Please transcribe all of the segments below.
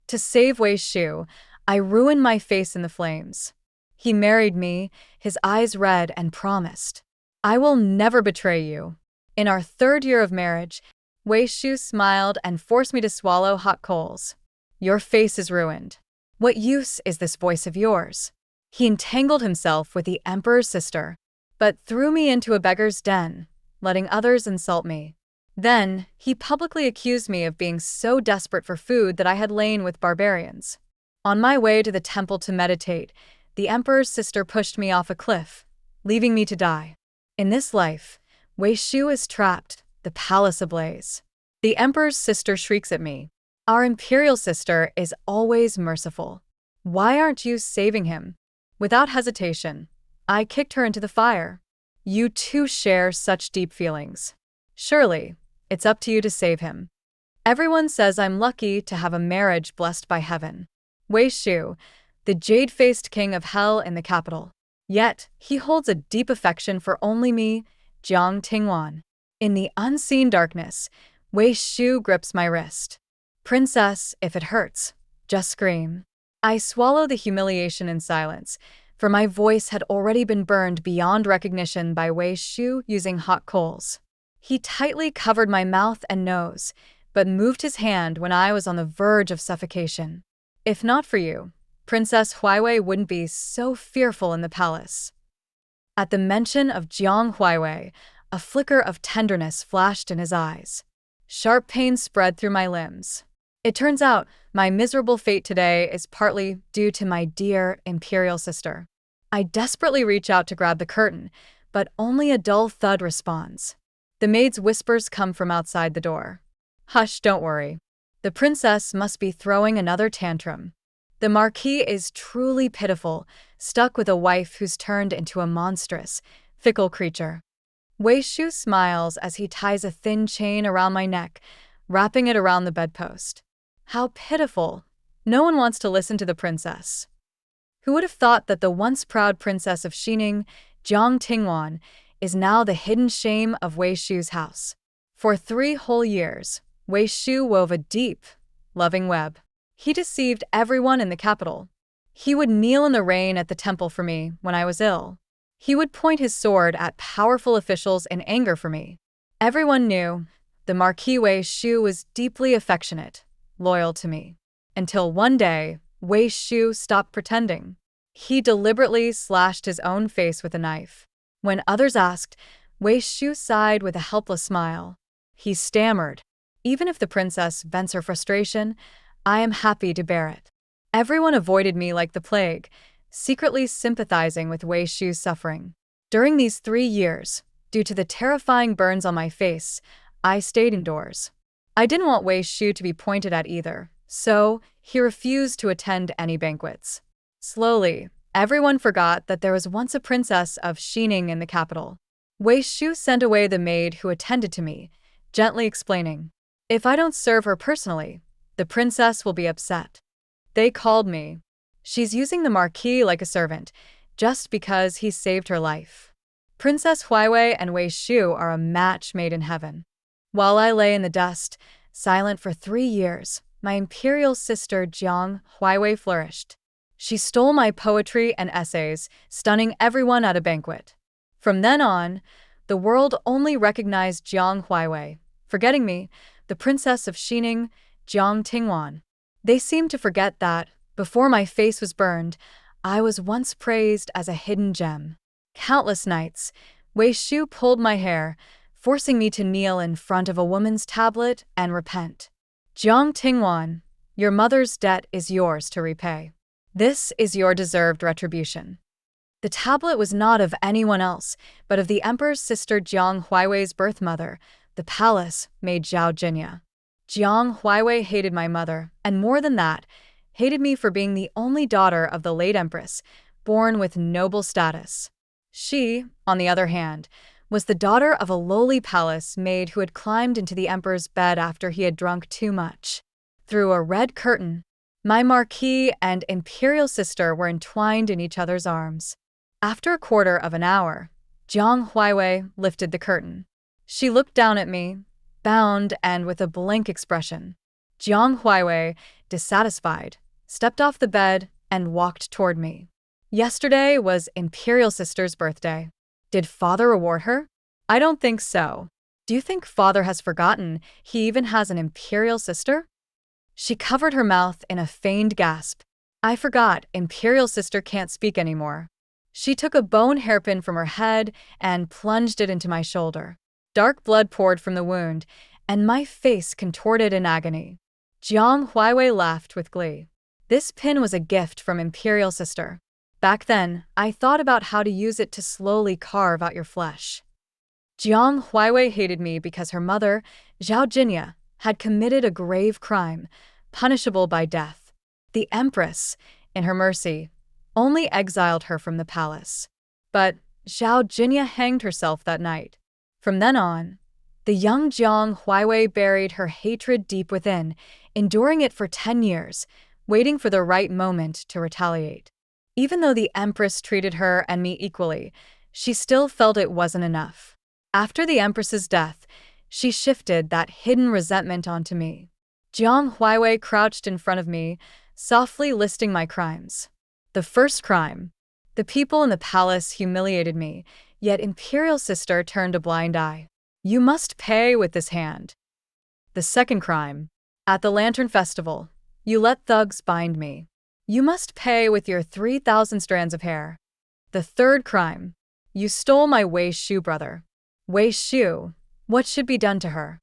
To save Wei Shu, I ruined my face in the flames. He married me, his eyes red, and promised, "I will never betray you." In our third year of marriage, Wei Shu smiled and forced me to swallow hot coals. "Your face is ruined. What use is this voice of yours?" He entangled himself with the emperor's sister, but threw me into a beggar's den, letting others insult me. Then, he publicly accused me of being so desperate for food that I had lain with barbarians. On my way to the temple to meditate, the emperor's sister pushed me off a cliff, leaving me to die. In this life, Wei Shu is trapped, the palace ablaze. The emperor's sister shrieks at me. "Our imperial sister is always merciful. Why aren't you saving him?" Without hesitation, I kicked her into the fire. "You two share such deep feelings. Surely, it's up to you to save him." Everyone says I'm lucky to have a marriage blessed by heaven. Wei Shu, the jade-faced king of hell in the capital. Yet, he holds a deep affection for only me, Jiang Tingwan. In the unseen darkness, Wei Shu grips my wrist. "Princess, if it hurts, just scream." I swallow the humiliation in silence, for my voice had already been burned beyond recognition by Wei Shu using hot coals. He tightly covered my mouth and nose, but moved his hand when I was on the verge of suffocation. "If not for you, Princess Huaiwei wouldn't be so fearful in the palace." At the mention of Jiang Huaiwei, a flicker of tenderness flashed in his eyes. Sharp pain spread through my limbs. It turns out, my miserable fate today is partly due to my dear imperial sister. I desperately reach out to grab the curtain, but only a dull thud responds. The maid's whispers come from outside the door. "Hush, don't worry. The princess must be throwing another tantrum. The marquis is truly pitiful, stuck with a wife who's turned into a monstrous, fickle creature." Wei Shu smiles as he ties a thin chain around my neck, wrapping it around the bedpost. How pitiful. No one wants to listen to the princess. Who would have thought that the once proud princess of Xining, Jiang Tingwan, is now the hidden shame of Wei Shu's house? For 3 whole years, Wei Shu wove a deep, loving web. He deceived everyone in the capital. He would kneel in the rain at the temple for me when I was ill. He would point his sword at powerful officials in anger for me. Everyone knew the Marquis Wei Shu was deeply affectionate, loyal to me. Until one day, Wei Shu stopped pretending. He deliberately slashed his own face with a knife. When others asked, Wei Shu sighed with a helpless smile. He stammered, "Even if the princess vents her frustration, I am happy to bear it." Everyone avoided me like the plague, secretly sympathizing with Wei Shu's suffering. During these 3 years, due to the terrifying burns on my face, I stayed indoors. I didn't want Wei Shu to be pointed at either, so he refused to attend any banquets. Slowly, everyone forgot that there was once a princess of Xining in the capital. Wei Shu sent away the maid who attended to me, gently explaining, "If I don't serve her personally, the princess will be upset." They called me. "She's using the marquis like a servant, just because he saved her life." Princess Huaiwei and Wei Shu are a match made in heaven. While I lay in the dust, silent for 3 years, my imperial sister Jiang Huaiwei flourished. She stole my poetry and essays, stunning everyone at a banquet. From then on, the world only recognized Jiang Huaiwei, forgetting me, the princess of Xining, Jiang Tingwan. They seemed to forget that, before my face was burned, I was once praised as a hidden gem. Countless nights, Wei Shu pulled my hair, forcing me to kneel in front of a woman's tablet and repent. "Jiang Tingwan, your mother's debt is yours to repay. This is your deserved retribution." The tablet was not of anyone else, but of the emperor's sister Jiang Huaiwei's birth mother, the palace maid Zhao Jinya. Jiang Huaiwei hated my mother, and more than that, hated me for being the only daughter of the late empress, born with noble status. She, on the other hand, was the daughter of a lowly palace maid who had climbed into the emperor's bed after he had drunk too much. Through a red curtain, my marquis and imperial sister were entwined in each other's arms. After a quarter of an hour, Jiang Huaiwei lifted the curtain. She looked down at me, bound and with a blank expression. Jiang Huaiwei, dissatisfied, stepped off the bed and walked toward me. Yesterday was Imperial Sister's birthday. Did Father reward her? I don't think so. Do you think Father has forgotten he even has an Imperial Sister? She covered her mouth in a feigned gasp. I forgot Imperial Sister can't speak anymore. She took a bone hairpin from her head and plunged it into my shoulder. Dark blood poured from the wound, and my face contorted in agony. Jiang Huiwei laughed with glee. This pin was a gift from Imperial Sister. Back then, I thought about how to use it to slowly carve out your flesh. Jiang Huiwei hated me because her mother, Zhao Jinya, had committed a grave crime, punishable by death. The Empress, in her mercy, only exiled her from the palace. But Zhao Jinya hanged herself that night. From then on, the young Jiang Huiwei buried her hatred deep within, enduring it for 10 years, waiting for the right moment to retaliate. Even though the Empress treated her and me equally, she still felt it wasn't enough. After the Empress's death, she shifted that hidden resentment onto me. Jiang Huiwei crouched in front of me, softly listing my crimes. The first crime. The people in the palace humiliated me, yet Imperial Sister turned a blind eye. You must pay with this hand. The second crime. At the Lantern Festival, you let thugs bind me. You must pay with your 3,000 strands of hair. The third crime. You stole my Wei Shu brother. Wei Shu, what should be done to her?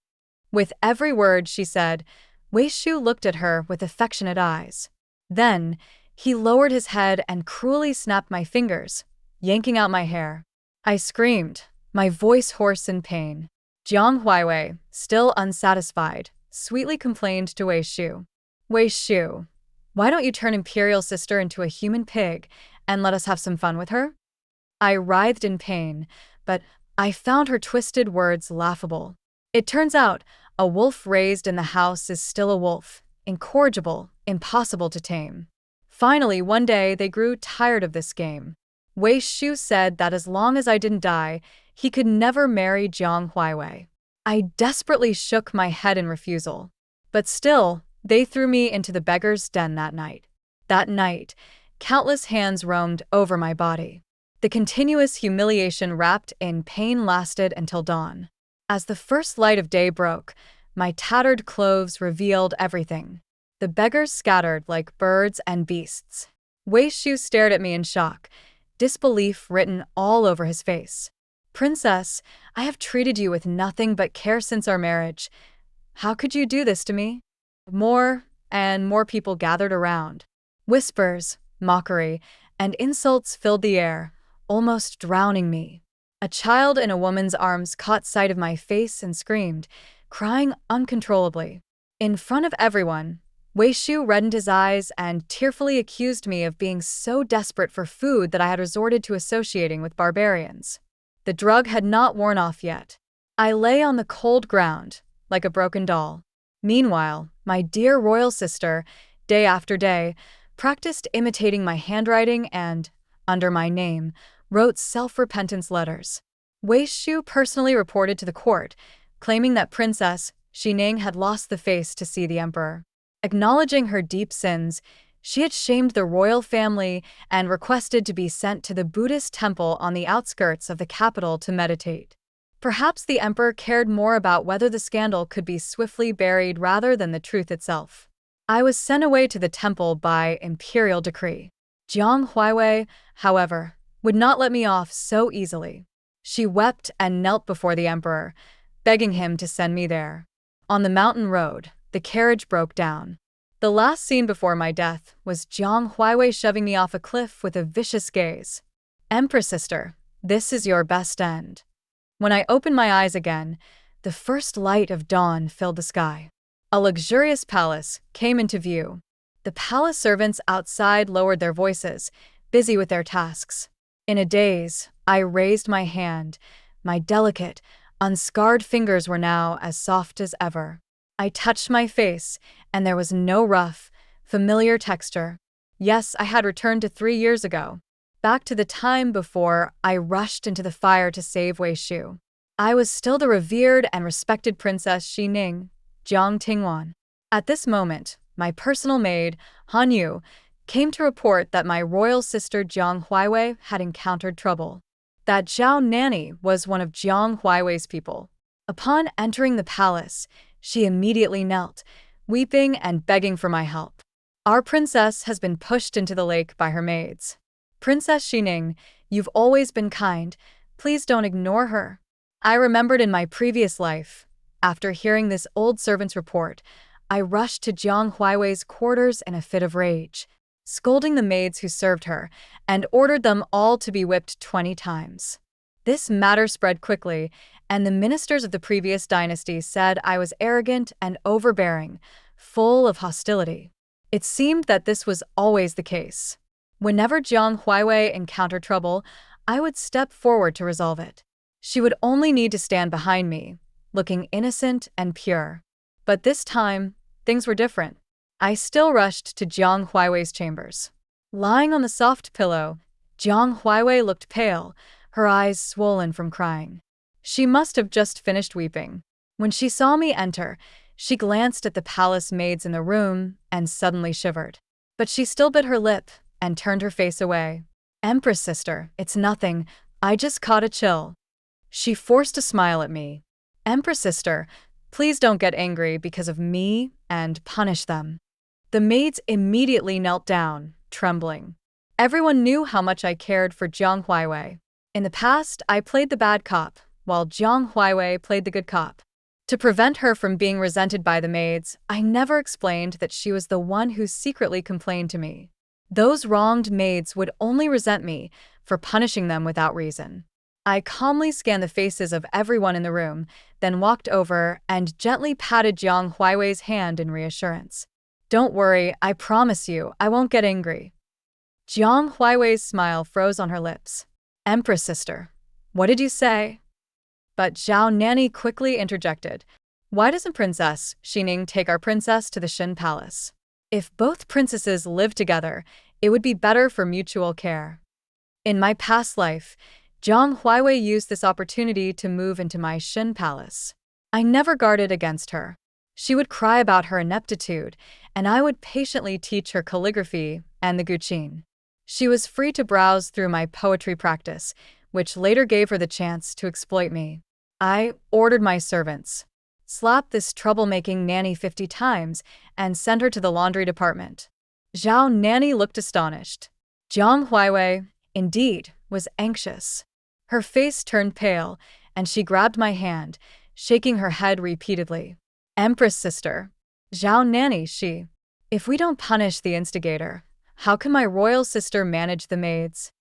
With every word she said, Wei Shu looked at her with affectionate eyes. Then, he lowered his head and cruelly snapped my fingers, yanking out my hair. I screamed, my voice hoarse in pain. Jiang Huiwei, still unsatisfied, sweetly complained to Wei Shu. Wei Shu, why don't you turn Imperial Sister into a human pig and let us have some fun with her? I writhed in pain, but I found her twisted words laughable. It turns out, a wolf raised in the house is still a wolf, incorrigible, impossible to tame. Finally, one day, they grew tired of this game. Wei Shu said that as long as I didn't die, he could never marry Jiang Huiwei. I desperately shook my head in refusal. But still, they threw me into the beggar's den that night. That night, countless hands roamed over my body. The continuous humiliation wrapped in pain lasted until dawn. As the first light of day broke, my tattered clothes revealed everything. The beggars scattered like birds and beasts. Wei Shu stared at me in shock, disbelief written all over his face. Princess, I have treated you with nothing but care since our marriage. How could you do this to me? More and more people gathered around. Whispers, mockery, and insults filled the air, almost drowning me. A child in a woman's arms caught sight of my face and screamed, crying uncontrollably. In front of everyone, Wei Shu reddened his eyes and tearfully accused me of being so desperate for food that I had resorted to associating with barbarians. The drug had not worn off yet. I lay on the cold ground, like a broken doll. Meanwhile, my dear royal sister, day after day, practiced imitating my handwriting and, under my name, wrote self-repentance letters. Wei Shu personally reported to the court, claiming that Princess Xining had lost the face to see the emperor. Acknowledging her deep sins, she had shamed the royal family and requested to be sent to the Buddhist temple on the outskirts of the capital to meditate. Perhaps the emperor cared more about whether the scandal could be swiftly buried rather than the truth itself. I was sent away to the temple by imperial decree. Jiang Huiwei, however, would not let me off so easily. She wept and knelt before the emperor, begging him to send me there. On the mountain road, the carriage broke down. The last scene before my death was Jiang Huiwei shoving me off a cliff with a vicious gaze. Empress sister, this is your best end. When I opened my eyes again, the first light of dawn filled the sky. A luxurious palace came into view. The palace servants outside lowered their voices, busy with their tasks. In a daze, I raised my hand. My delicate, unscarred fingers were now as soft as ever. I touched my face, and there was no rough, familiar texture. Yes, I had returned to 3 years ago, back to the time before I rushed into the fire to save Wei Shu. I was still the revered and respected Princess Xining, Jiang Tingwan. At this moment, my personal maid, Han Yu, came to report that my royal sister Jiang Huaiwei had encountered trouble. That Zhao Nanny was one of Jiang Huaiwei's people. Upon entering the palace, she immediately knelt, weeping and begging for my help. Our princess has been pushed into the lake by her maids. Princess Xining, you've always been kind. Please don't ignore her. I remembered in my previous life. After hearing this old servant's report, I rushed to Jiang Huaiwei's quarters in a fit of rage, scolding the maids who served her, and ordered them all to be whipped 20 times. This matter spread quickly, and the ministers of the previous dynasty said I was arrogant and overbearing, full of hostility. It seemed that this was always the case. Whenever Jiang Huaiwei encountered trouble, I would step forward to resolve it. She would only need to stand behind me, looking innocent and pure. But this time, things were different. I still rushed to Jiang Huaiwei's chambers. Lying on the soft pillow, Jiang Huaiwei looked pale, her eyes swollen from crying. She must have just finished weeping. When she saw me enter, she glanced at the palace maids in the room and suddenly shivered. But she still bit her lip and turned her face away. Empress sister, it's nothing, I just caught a chill. She forced a smile at me. Empress sister, please don't get angry because of me and punish them. The maids immediately knelt down, trembling. Everyone knew how much I cared for Jiang Huaiwei. In the past, I played the bad cop, while Jiang Huaiwei played the good cop. To prevent her from being resented by the maids, I never explained that she was the one who secretly complained to me. Those wronged maids would only resent me for punishing them without reason. I calmly scanned the faces of everyone in the room, then walked over and gently patted Jiang Huaiwei's hand in reassurance. Don't worry, I promise you, I won't get angry. Jiang Huaiwei's smile froze on her lips. Empress sister, what did you say? But Zhao Nanny quickly interjected. Why doesn't Princess Xining take our princess to the Xin Palace? If both princesses live together, it would be better for mutual care. In my past life, Jiang Huaiwei used this opportunity to move into my Xin Palace. I never guarded against her. She would cry about her ineptitude, and I would patiently teach her calligraphy and the guqin. She was free to browse through my poetry practice, which later gave her the chance to exploit me. I ordered my servants, slap this troublemaking nanny 50 times, and send her to the laundry department. Zhao Nanny looked astonished. Jiang Huaiwei, indeed, was anxious. Her face turned pale, and she grabbed my hand, shaking her head repeatedly. Empress sister, Zhao Nanny, if we don't punish the instigator, how can my royal sister manage the maids?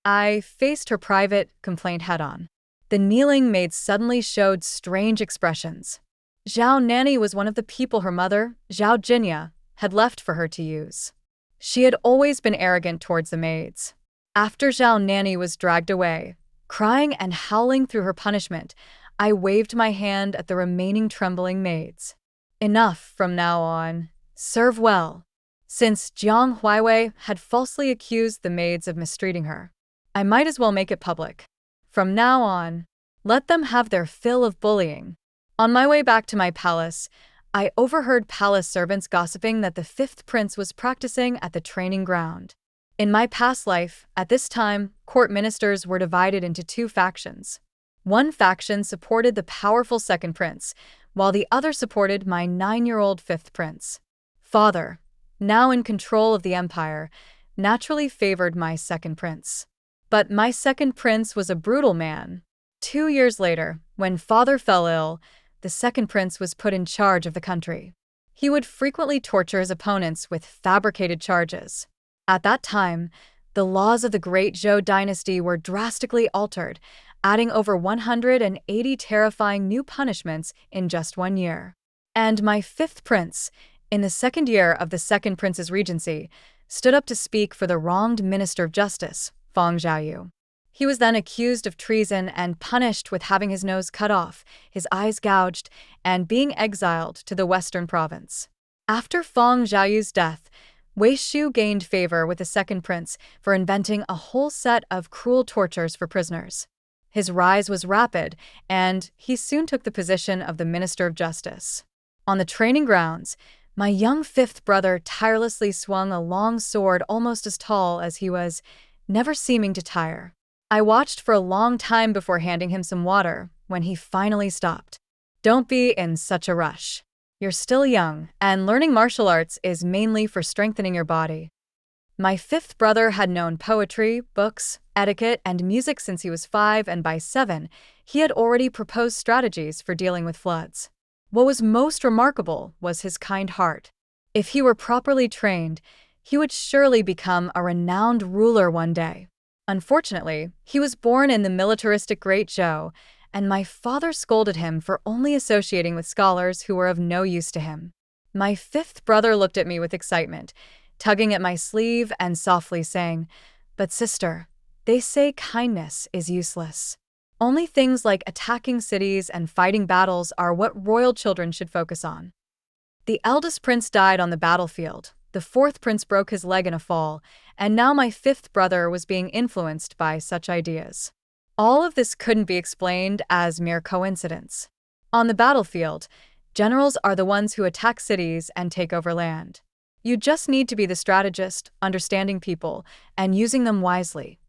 I faced her private complaint head-on. The kneeling maids suddenly showed strange expressions. Zhao Nanny was one of the people her mother, Zhao Jinya, had left for her to use. She had always been arrogant towards the maids. After Zhao Nanny was dragged away, crying and howling through her punishment, I waved my hand at the remaining trembling maids. Enough from now on. Serve well. Since Jiang Huaiwei had falsely accused the maids of mistreating her, I might as well make it public. From now on, let them have their fill of bullying. On my way back to my palace, I overheard palace servants gossiping that the 5th prince was practicing at the training ground. In my past life, at this time, court ministers were divided into 2 factions. One faction supported the powerful 2nd prince, while the other supported my 9-year-old 5th prince. Father, now in control of the empire, naturally favored my 2nd prince. But my 2nd prince was a brutal man. 2 years later, when father fell ill, the 2nd prince was put in charge of the country. He would frequently torture his opponents with fabricated charges. At that time, the laws of the Great Zhou dynasty were drastically altered, adding over 180 terrifying new punishments in just 1 year. And my 5th prince, in the 2nd year of the 2nd prince's regency, stood up to speak for the wronged Minister of Justice, Fang Zhaoyu. He was then accused of treason and punished with having his nose cut off, his eyes gouged, and being exiled to the western province. After Fang Zhaoyu's death, Wei Shu gained favor with the 2nd prince for inventing a whole set of cruel tortures for prisoners. His rise was rapid, and he soon took the position of the Minister of Justice. On the training grounds, My young fifth brother tirelessly swung a long sword almost as tall as he was, never seeming to tire. I watched for a long time before handing him some water, when he finally stopped. Don't be in such a rush. You're still young, and learning martial arts is mainly for strengthening your body. My fifth brother had known poetry, books, etiquette, and music since he was 5, and by 7, he had already proposed strategies for dealing with floods. What was most remarkable was his kind heart. If he were properly trained, he would surely become a renowned ruler one day. Unfortunately, he was born in the militaristic Great Zhou, and my father scolded him for only associating with scholars who were of no use to him. My fifth brother looked at me with excitement, tugging at my sleeve and softly saying, "But sister, they say kindness is useless. Only things like attacking cities and fighting battles are what royal children should focus on." The eldest prince died on the battlefield, the fourth prince broke his leg in a fall, and now my fifth brother was being influenced by such ideas. All of this couldn't be explained as mere coincidence. On the battlefield, generals are the ones who attack cities and take over land. You just need to be the strategist, understanding people, and using them wisely.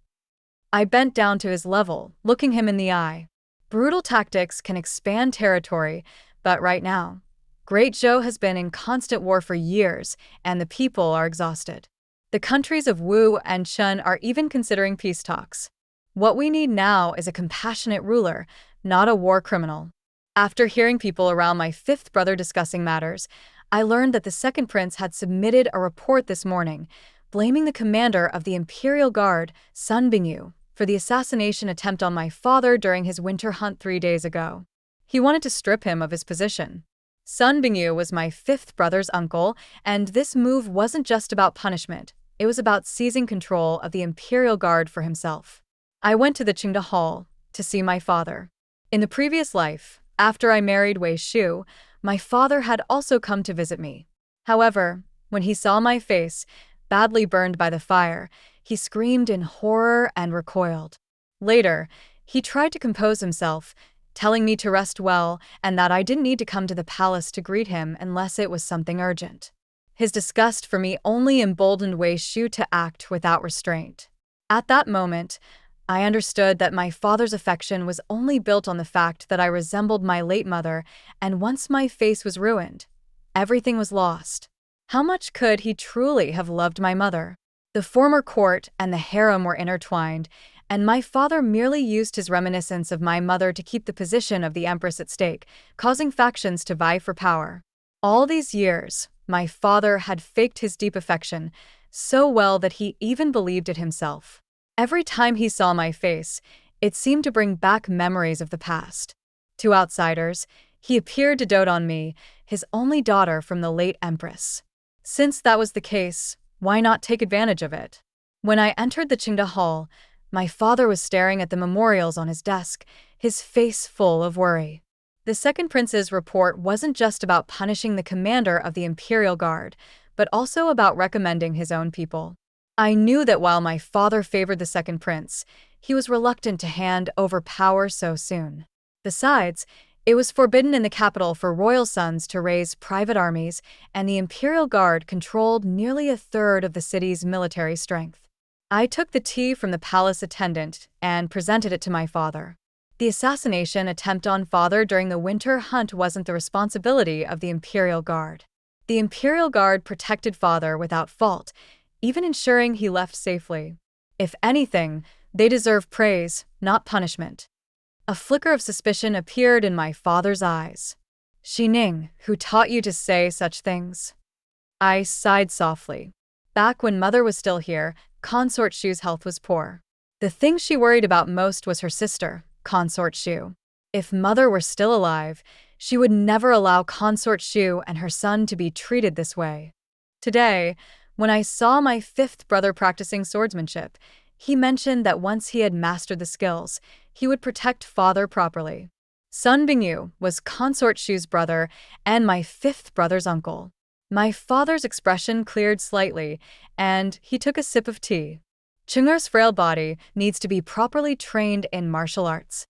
I bent down to his level, looking him in the eye. Brutal tactics can expand territory, but right now, Great Zhou has been in constant war for years, and the people are exhausted. The countries of Wu and Chun are even considering peace talks. What we need now is a compassionate ruler, not a war criminal. After hearing people around my fifth brother discussing matters, I learned that the second prince had submitted a report this morning, blaming the commander of the Imperial Guard, Sun Bingyu, for the assassination attempt on my father during his winter hunt 3 days ago. He wanted to strip him of his position. Sun Bingyu was my fifth brother's uncle, and this move wasn't just about punishment, it was about seizing control of the Imperial Guard for himself. I went to the Qingda Hall to see my father. In the previous life, after I married Wei Shu, my father had also come to visit me. However, when he saw my face, badly burned by the fire, he screamed in horror and recoiled. Later, he tried to compose himself, telling me to rest well and that I didn't need to come to the palace to greet him unless it was something urgent. His disgust for me only emboldened Wei Shu to act without restraint. At that moment, I understood that my father's affection was only built on the fact that I resembled my late mother, and once my face was ruined, everything was lost. How much could he truly have loved my mother? The former court and the harem were intertwined, and my father merely used his reminiscence of my mother to keep the position of the empress at stake, causing factions to vie for power. All these years, my father had faked his deep affection so well that he even believed it himself. Every time he saw my face, it seemed to bring back memories of the past. To outsiders, he appeared to dote on me, his only daughter from the late empress. Since that was the case, why not take advantage of it? When I entered the Qingda Hall, my father was staring at the memorials on his desk, his face full of worry. The second prince's report wasn't just about punishing the commander of the Imperial Guard, but also about recommending his own people. I knew that while my father favored the second prince, he was reluctant to hand over power so soon. Besides, it was forbidden in the capital for royal sons to raise private armies, and the Imperial Guard controlled nearly a third of the city's military strength. I took the tea from the palace attendant and presented it to my father. The assassination attempt on father during the winter hunt wasn't the responsibility of the Imperial Guard. The Imperial Guard protected father without fault, even ensuring he left safely. If anything, they deserve praise, not punishment. A flicker of suspicion appeared in my father's eyes. "Xining, who taught you to say such things?" I sighed softly. Back when mother was still here, Consort Shu's health was poor. The thing she worried about most was her sister, Consort Shu. If mother were still alive, she would never allow Consort Shu and her son to be treated this way. Today, when I saw my fifth brother practicing swordsmanship, he mentioned that once he had mastered the skills, he would protect father properly. Sun Bingyu was Consort Shu's brother and my fifth brother's uncle. My father's expression cleared slightly, and he took a sip of tea. Chunger's frail body needs to be properly trained in martial arts.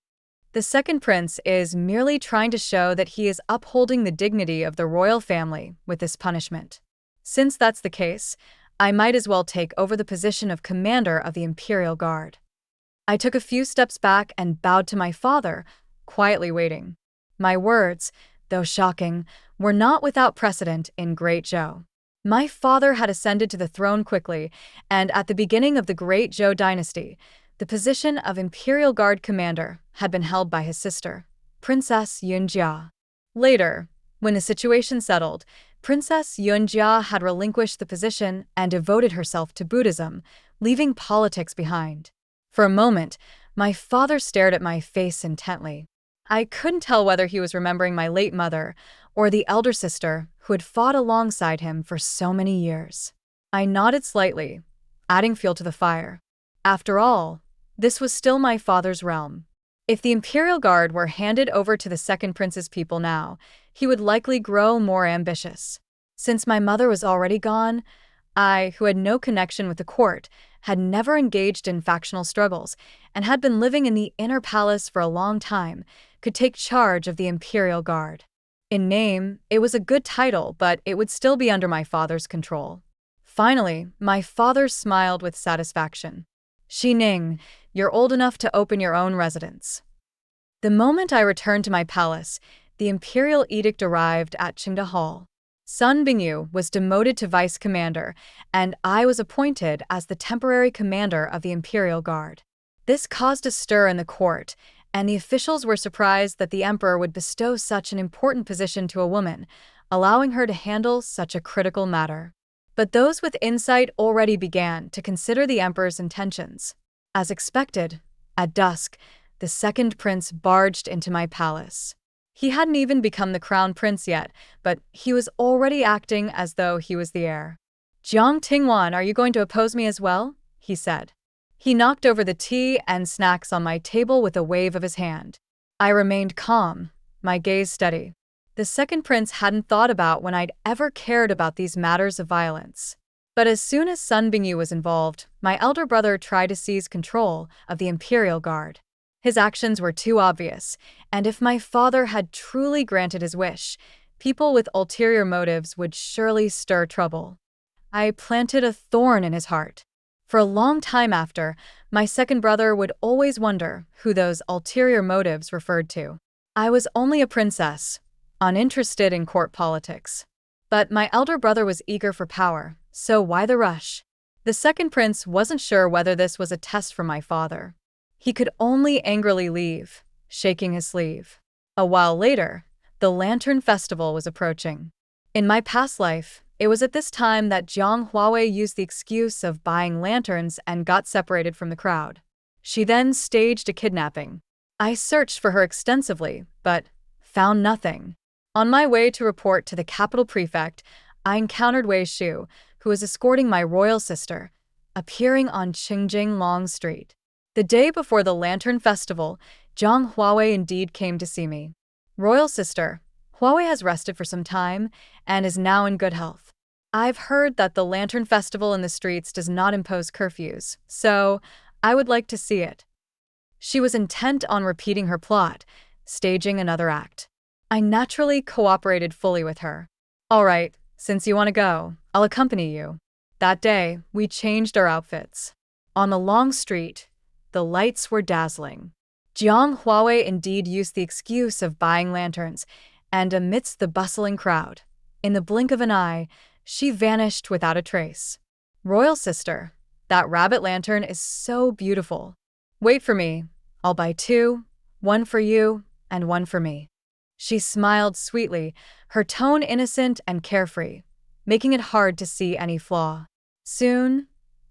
The second prince is merely trying to show that he is upholding the dignity of the royal family with this punishment. Since that's the case, I might as well take over the position of commander of the Imperial Guard. I took a few steps back and bowed to my father, quietly waiting. My words, though shocking, were not without precedent in Great Zhou. My father had ascended to the throne quickly, and at the beginning of the Great Zhou dynasty, the position of Imperial Guard commander had been held by his sister, Princess Yunjia. Later, when the situation settled, Princess Yunjia had relinquished the position and devoted herself to Buddhism, leaving politics behind. For a moment, my father stared at my face intently. I couldn't tell whether he was remembering my late mother or the elder sister who had fought alongside him for so many years. I nodded slightly, adding fuel to the fire. After all, this was still my father's realm. If the Imperial Guard were handed over to the second prince's people now, he would likely grow more ambitious. Since my mother was already gone, I, who had no connection with the court, had never engaged in factional struggles, and had been living in the inner palace for a long time, could take charge of the Imperial Guard. In name, it was a good title, but it would still be under my father's control. Finally, my father smiled with satisfaction. Xining, you're old enough to open your own residence. The moment I returned to my palace, the imperial edict arrived at Qingda Hall. Sun Bingyu was demoted to vice commander, and I was appointed as the temporary commander of the Imperial Guard. This caused a stir in the court, and the officials were surprised that the emperor would bestow such an important position to a woman, allowing her to handle such a critical matter. But those with insight already began to consider the emperor's intentions. As expected, at dusk, the second prince barged into my palace. He hadn't even become the crown prince yet, but he was already acting as though he was the heir. "Jiang Tingwan, are you going to oppose me as well?" he said. He knocked over the tea and snacks on my table with a wave of his hand. I remained calm, my gaze steady. The second prince hadn't thought about when I'd ever cared about these matters of violence. But as soon as Sun Bingyu was involved, my elder brother tried to seize control of the Imperial Guard. His actions were too obvious, and if my father had truly granted his wish, people with ulterior motives would surely stir trouble. I planted a thorn in his heart. For a long time after, my second brother would always wonder who those ulterior motives referred to. I was only a princess, uninterested in court politics. But my elder brother was eager for power, so why the rush? The second prince wasn't sure whether this was a test from my father. He could only angrily leave, shaking his sleeve. A while later, the Lantern Festival was approaching. In my past life, it was at this time that Jiang Huawei used the excuse of buying lanterns and got separated from the crowd. She then staged a kidnapping. I searched for her extensively, but found nothing. On my way to report to the capital prefect, I encountered Wei Shu, who was escorting my royal sister, appearing on Qingjing Long Street. The day before the Lantern Festival, Jiang Huawei indeed came to see me. "Royal sister, Huawei has rested for some time and is now in good health. I've heard that the Lantern Festival in the streets does not impose curfews, so I would like to see it." She was intent on repeating her plot, staging another act. I naturally cooperated fully with her. "All right, since you want to go, I'll accompany you." That day, we changed our outfits. On the long street, the lights were dazzling. Jiang Huawei indeed used the excuse of buying lanterns, and amidst the bustling crowd, in the blink of an eye, she vanished without a trace. "Royal sister, that rabbit lantern is so beautiful. Wait for me, I'll buy two, one for you and one for me." She smiled sweetly, her tone innocent and carefree, making it hard to see any flaw. Soon,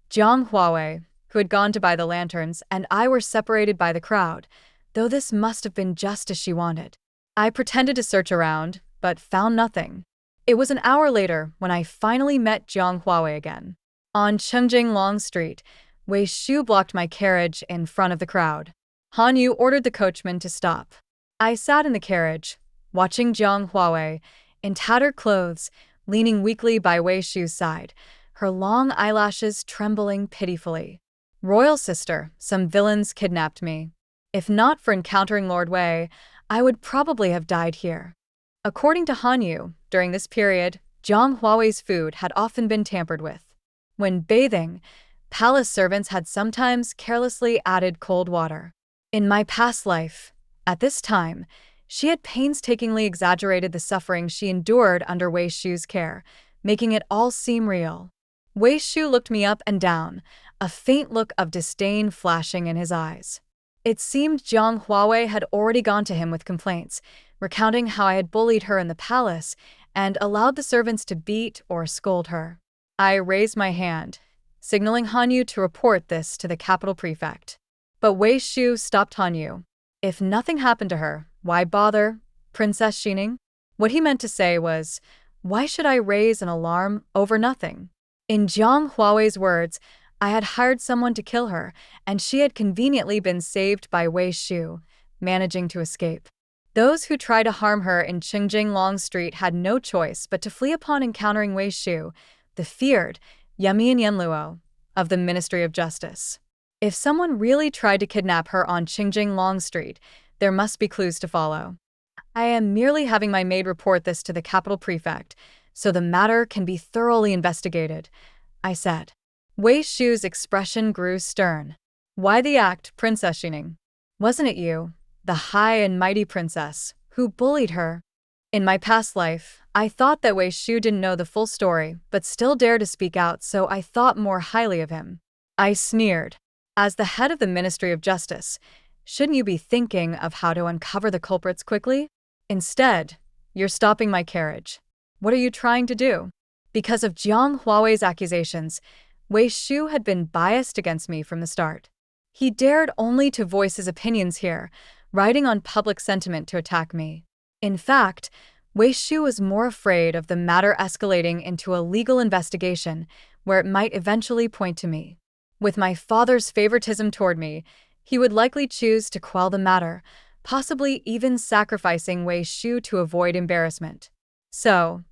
Jiang Huawei, who had gone to buy the lanterns, and I were separated by the crowd, though this must have been just as she wanted. I pretended to search around, but found nothing. It was an hour later when I finally met Jiang Huawei again. On Qingjing Long Street, Wei Shu blocked my carriage in front of the crowd. Han Yu ordered the coachman to stop. I sat in the carriage, watching Jiang Huawei, in tattered clothes, leaning weakly by Wei Shu's side, her long eyelashes trembling pitifully. "Royal sister, some villains kidnapped me." If not for encountering Lord Wei, I would probably have died here. According to Han Yu, during this period, Jiang Huawei's food had often been tampered with. When bathing, palace servants had sometimes carelessly added cold water. In my past life, at this time, she had painstakingly exaggerated the suffering she endured under Wei Shu's care, making it all seem real. Wei Shu looked me up and down, a faint look of disdain flashing in his eyes. It seemed Jiang Huawei had already gone to him with complaints, recounting how I had bullied her in the palace and allowed the servants to beat or scold her. I raised my hand, signaling Han Yu to report this to the capital prefect. But Wei Shu stopped Han Yu. If nothing happened to her, why bother, Princess Xining? What he meant to say was, why should I raise an alarm over nothing? In Jiang Huawei's words, I had hired someone to kill her, and she had conveniently been saved by Wei Shu, managing to escape. Those who tried to harm her in Qingjing Long Street had no choice but to flee upon encountering Wei Shu, the feared Yamian Yanluo of the Ministry of Justice. If someone really tried to kidnap her on Qingjing Long Street, there must be clues to follow. I am merely having my maid report this to the capital prefect, so the matter can be thoroughly investigated, I said. Wei Shu's expression grew stern. Why the act, Princess Xining? Wasn't it you, the high and mighty princess, who bullied her? In my past life, I thought that Wei Shu didn't know the full story, but still dared to speak out, so I thought more highly of him. I sneered. As the head of the Ministry of Justice, shouldn't you be thinking of how to uncover the culprits quickly? Instead, you're stopping my carriage. What are you trying to do? Because of Jiang Huawei's accusations, Wei Shu had been biased against me from the start. He dared only to voice his opinions here, riding on public sentiment to attack me. In fact, Wei Shu was more afraid of the matter escalating into a legal investigation where it might eventually point to me. With my father's favoritism toward me, he would likely choose to quell the matter, possibly even sacrificing Wei Shu to avoid embarrassment. So,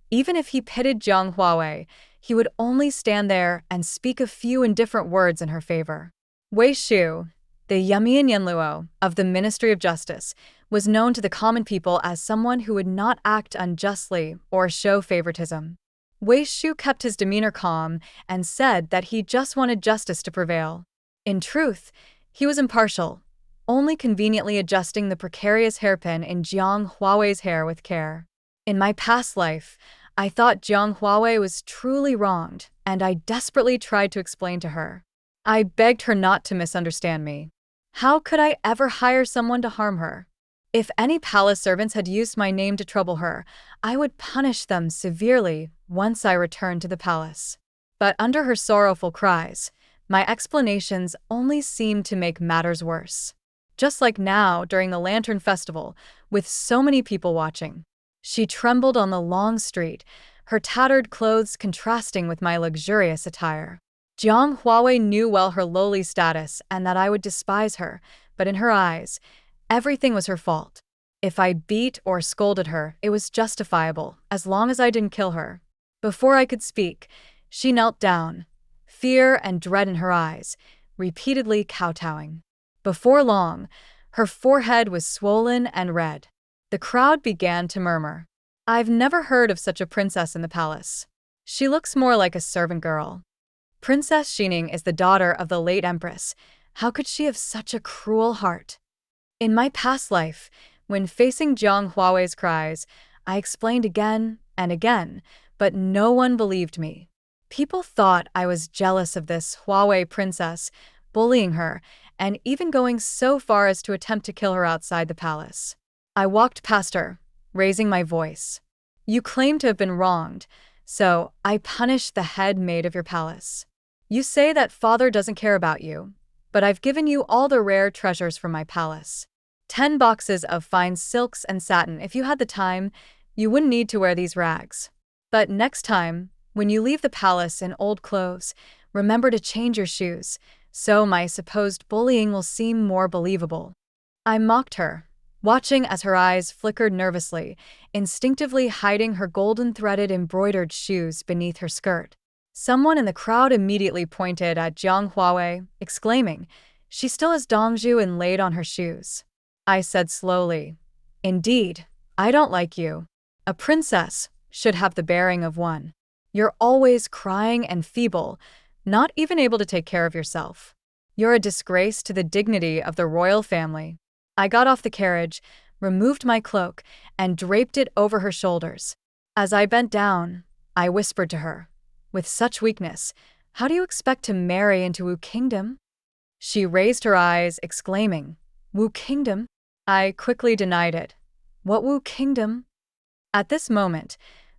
even if he pitted Jiang Huawei, he would only stand there and speak a few indifferent words in her favor. Wei Shu, the Yamian Yanluo of the Ministry of Justice, was known to the common people as someone who would not act unjustly or show favoritism. Wei Shu kept his demeanor calm and said that he just wanted justice to prevail. In truth, he was impartial, only conveniently adjusting the precarious hairpin in Jiang Huawei's hair with care. In my past life, I thought Jiang Huawei was truly wronged, and I desperately tried to explain to her. I begged her not to misunderstand me. How could I ever hire someone to harm her? If any palace servants had used my name to trouble her, I would punish them severely once I returned to the palace. But under her sorrowful cries, my explanations only seemed to make matters worse. Just like now during the Lantern Festival, with so many people watching. She trembled on the long street, her tattered clothes contrasting with my luxurious attire. Jiang Huawei knew well her lowly status and that I would despise her, but in her eyes, everything was her fault. If I beat or scolded her, it was justifiable, as long as I didn't kill her. Before I could speak, she knelt down, fear and dread in her eyes, repeatedly kowtowing. Before long, her forehead was swollen and red. The crowd began to murmur. I've never heard of such a princess in the palace. She looks more like a servant girl. Princess Xining is the daughter of the late empress. How could she have such a cruel heart? In my past life, when facing Jiang Huawei's cries, I explained again and again, but no one believed me. People thought I was jealous of this Huawei princess, bullying her, and even going so far as to attempt to kill her outside the palace. I walked past her, raising my voice. You claim to have been wronged, so I punished the head maid of your palace. You say that father doesn't care about you, but I've given you all the rare treasures from my palace. 10 boxes of fine silks and satin. If you had the time, you wouldn't need to wear these rags. But next time, when you leave the palace in old clothes, remember to change your shoes, so my supposed bullying will seem more believable. I mocked her, watching as her eyes flickered nervously, instinctively hiding her golden-threaded embroidered shoes beneath her skirt. Someone in the crowd immediately pointed at Jiang Huawei, exclaiming, She still has Dongju inlaid on her shoes. I said slowly. Indeed, I don't like you. A princess should have the bearing of one. You're always crying and feeble, not even able to take care of yourself. You're a disgrace to the dignity of the royal family. I got off the carriage, removed my cloak, and draped it over her shoulders. As I bent down, I whispered to her, with such weakness, how do you expect to marry into Wu Kingdom? She raised her eyes, exclaiming, Wu Kingdom? I quickly denied it. What Wu Kingdom? At this moment,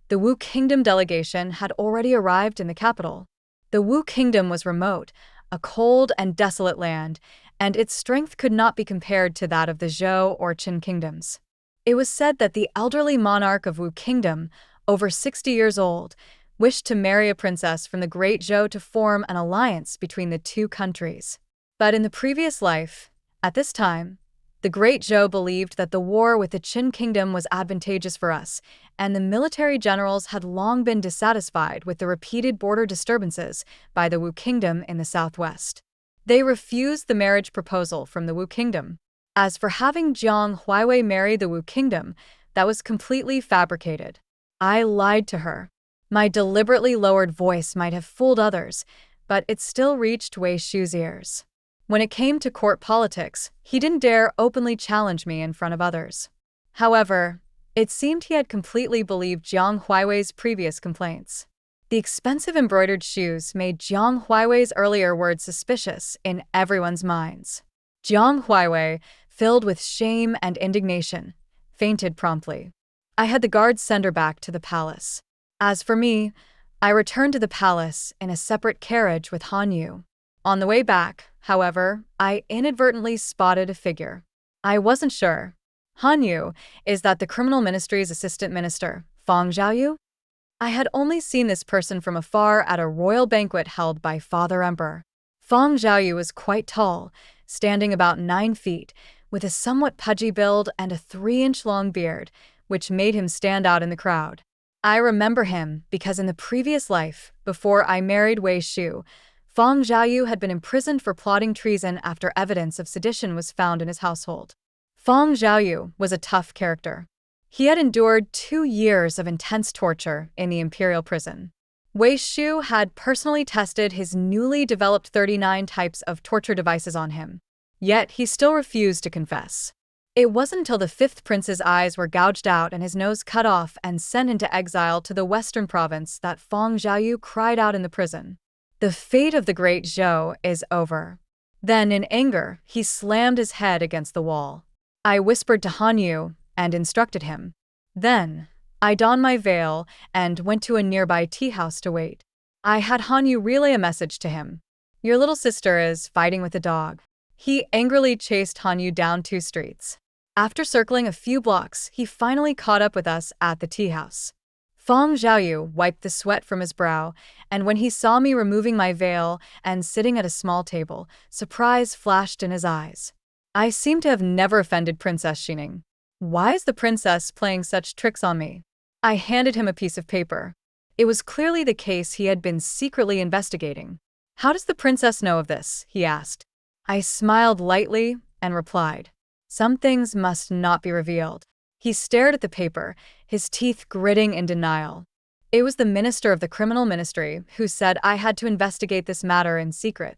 the Wu Kingdom delegation had already arrived in the capital. The Wu Kingdom was remote, a cold and desolate land, and its strength could not be compared to that of the Zhou or Qin kingdoms. It was said that the elderly monarch of Wu Kingdom, over 60 years old, wished to marry a princess from the Great Zhou to form an alliance between the two countries. But in the previous life, at this time, the Great Zhou believed that the war with the Qin kingdom was advantageous for us, and the military generals had long been dissatisfied with the repeated border disturbances by the Wu kingdom in the southwest. They refused the marriage proposal from the Wu kingdom. As for having Jiang Huaiwei marry the Wu kingdom, that was completely fabricated. I lied to her. My deliberately lowered voice might have fooled others, but it still reached Wei Shu's ears. When it came to court politics, he didn't dare openly challenge me in front of others. However, it seemed he had completely believed Jiang Huaiwei's previous complaints. The expensive embroidered shoes made Jiang Huaiwei's earlier words suspicious in everyone's minds. Jiang Huaiwei, filled with shame and indignation, fainted promptly. I had the guards send her back to the palace. As for me, I returned to the palace in a separate carriage with Han Yu. On the way back, however, I inadvertently spotted a figure. I wasn't sure. Han Yu, is that the Criminal Ministry's assistant minister, Fang Zhaoyu? I had only seen this person from afar at a royal banquet held by Father Emperor. Fang Zhaoyu was quite tall, standing about 9 feet, with a somewhat pudgy build and a 3-inch-long beard, which made him stand out in the crowd. I remember him because in the previous life, before I married Wei Shu, Fang Zhaoyu had been imprisoned for plotting treason after evidence of sedition was found in his household. Fang Zhaoyu was a tough character. He had endured 2 years of intense torture in the imperial prison. Wei Shu had personally tested his newly developed 39 types of torture devices on him. Yet he still refused to confess. It wasn't until the 5th prince's eyes were gouged out and his nose cut off and sent into exile to the western province that Fang Zhaoyu cried out in the prison, "The fate of the Great Zhou is over." Then, in anger, he slammed his head against the wall. I whispered to Han Yu and instructed him. Then, I donned my veil and went to a nearby tea house to wait. I had Han Yu relay a message to him. "Your little sister is fighting with a dog." He angrily chased Han Yu down 2 streets. After circling a few blocks, he finally caught up with us at the tea house. Fang Zhaoyu wiped the sweat from his brow, and when he saw me removing my veil and sitting at a small table, surprise flashed in his eyes. I seem to have never offended Princess Xining. Why is the princess playing such tricks on me? I handed him a piece of paper. It was clearly the case he had been secretly investigating. "How does the princess know of this?" he asked. I smiled lightly and replied, "Some things must not be revealed." He stared at the paper, his teeth gritting in denial. It was the minister of the Criminal Ministry who said I had to investigate this matter in secret.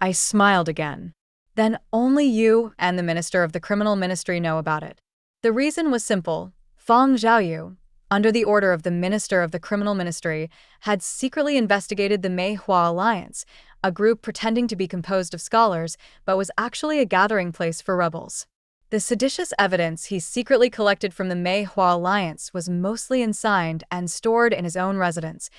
I smiled again. "Then only you and the minister of the Criminal Ministry know about it." The reason was simple. Fang Zhaoyu, under the order of the minister of the Criminal Ministry, had secretly investigated the Mei-Hua Alliance, a group pretending to be composed of scholars, but was actually a gathering place for rebels. The seditious evidence he secretly collected from the Mei-Hua Alliance was mostly ensigned and stored in his own residence,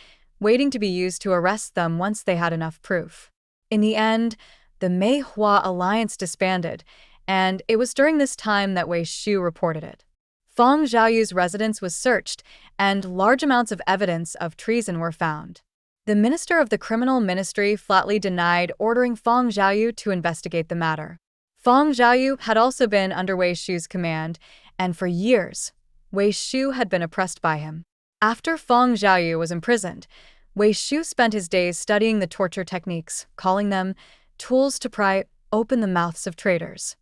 waiting to be used to arrest them once they had enough proof. In the end, the Mei-Hua Alliance disbanded, and it was during this time that Wei Shu reported it. Fang Zhaoyu's residence was searched, and large amounts of evidence of treason were found. The minister of the Criminal Ministry flatly denied ordering Fang Zhaoyu to investigate the matter. Fang Zhaoyu had also been under Wei Shu's command, and for years, Wei Shu had been oppressed by him. After Fang Zhaoyu was imprisoned, Wei Shu spent his days studying the torture techniques, calling them tools to pry open the mouths of traitors.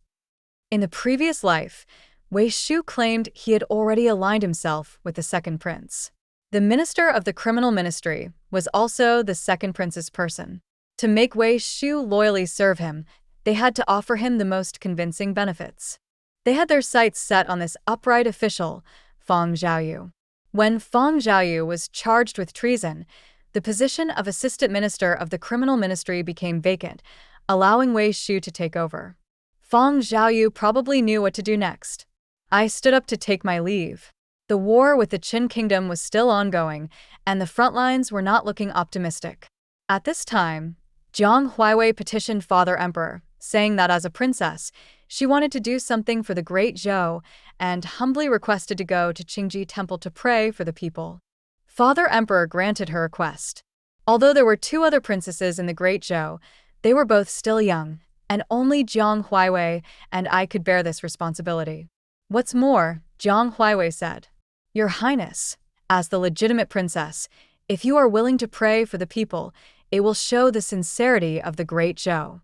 In the previous life, Wei Shu claimed he had already aligned himself with the second prince. The minister of the criminal ministry was also the second prince's person. To make Wei Shu loyally serve him, they had to offer him the most convincing benefits. They had their sights set on this upright official, Fang Zhaoyu. When Fang Zhaoyu was charged with treason, the position of assistant minister of the criminal ministry became vacant, allowing Wei Shu to take over. Fang Zhaoyu probably knew what to do next. I stood up to take my leave. The war with the Qin kingdom was still ongoing, and the front lines were not looking optimistic. At this time, Jiang Huaiwei petitioned Father Emperor, saying that as a princess, she wanted to do something for the great Zhou and humbly requested to go to Qingji Temple to pray for the people. Father Emperor granted her request. Although there were 2 other princesses in the great Zhou, they were both still young, and only Jiang Huaiwei and I could bear this responsibility. What's more, Jiang Huaiwei said, "Your Highness, as the legitimate princess, if you are willing to pray for the people, it will show the sincerity of the great Zhou."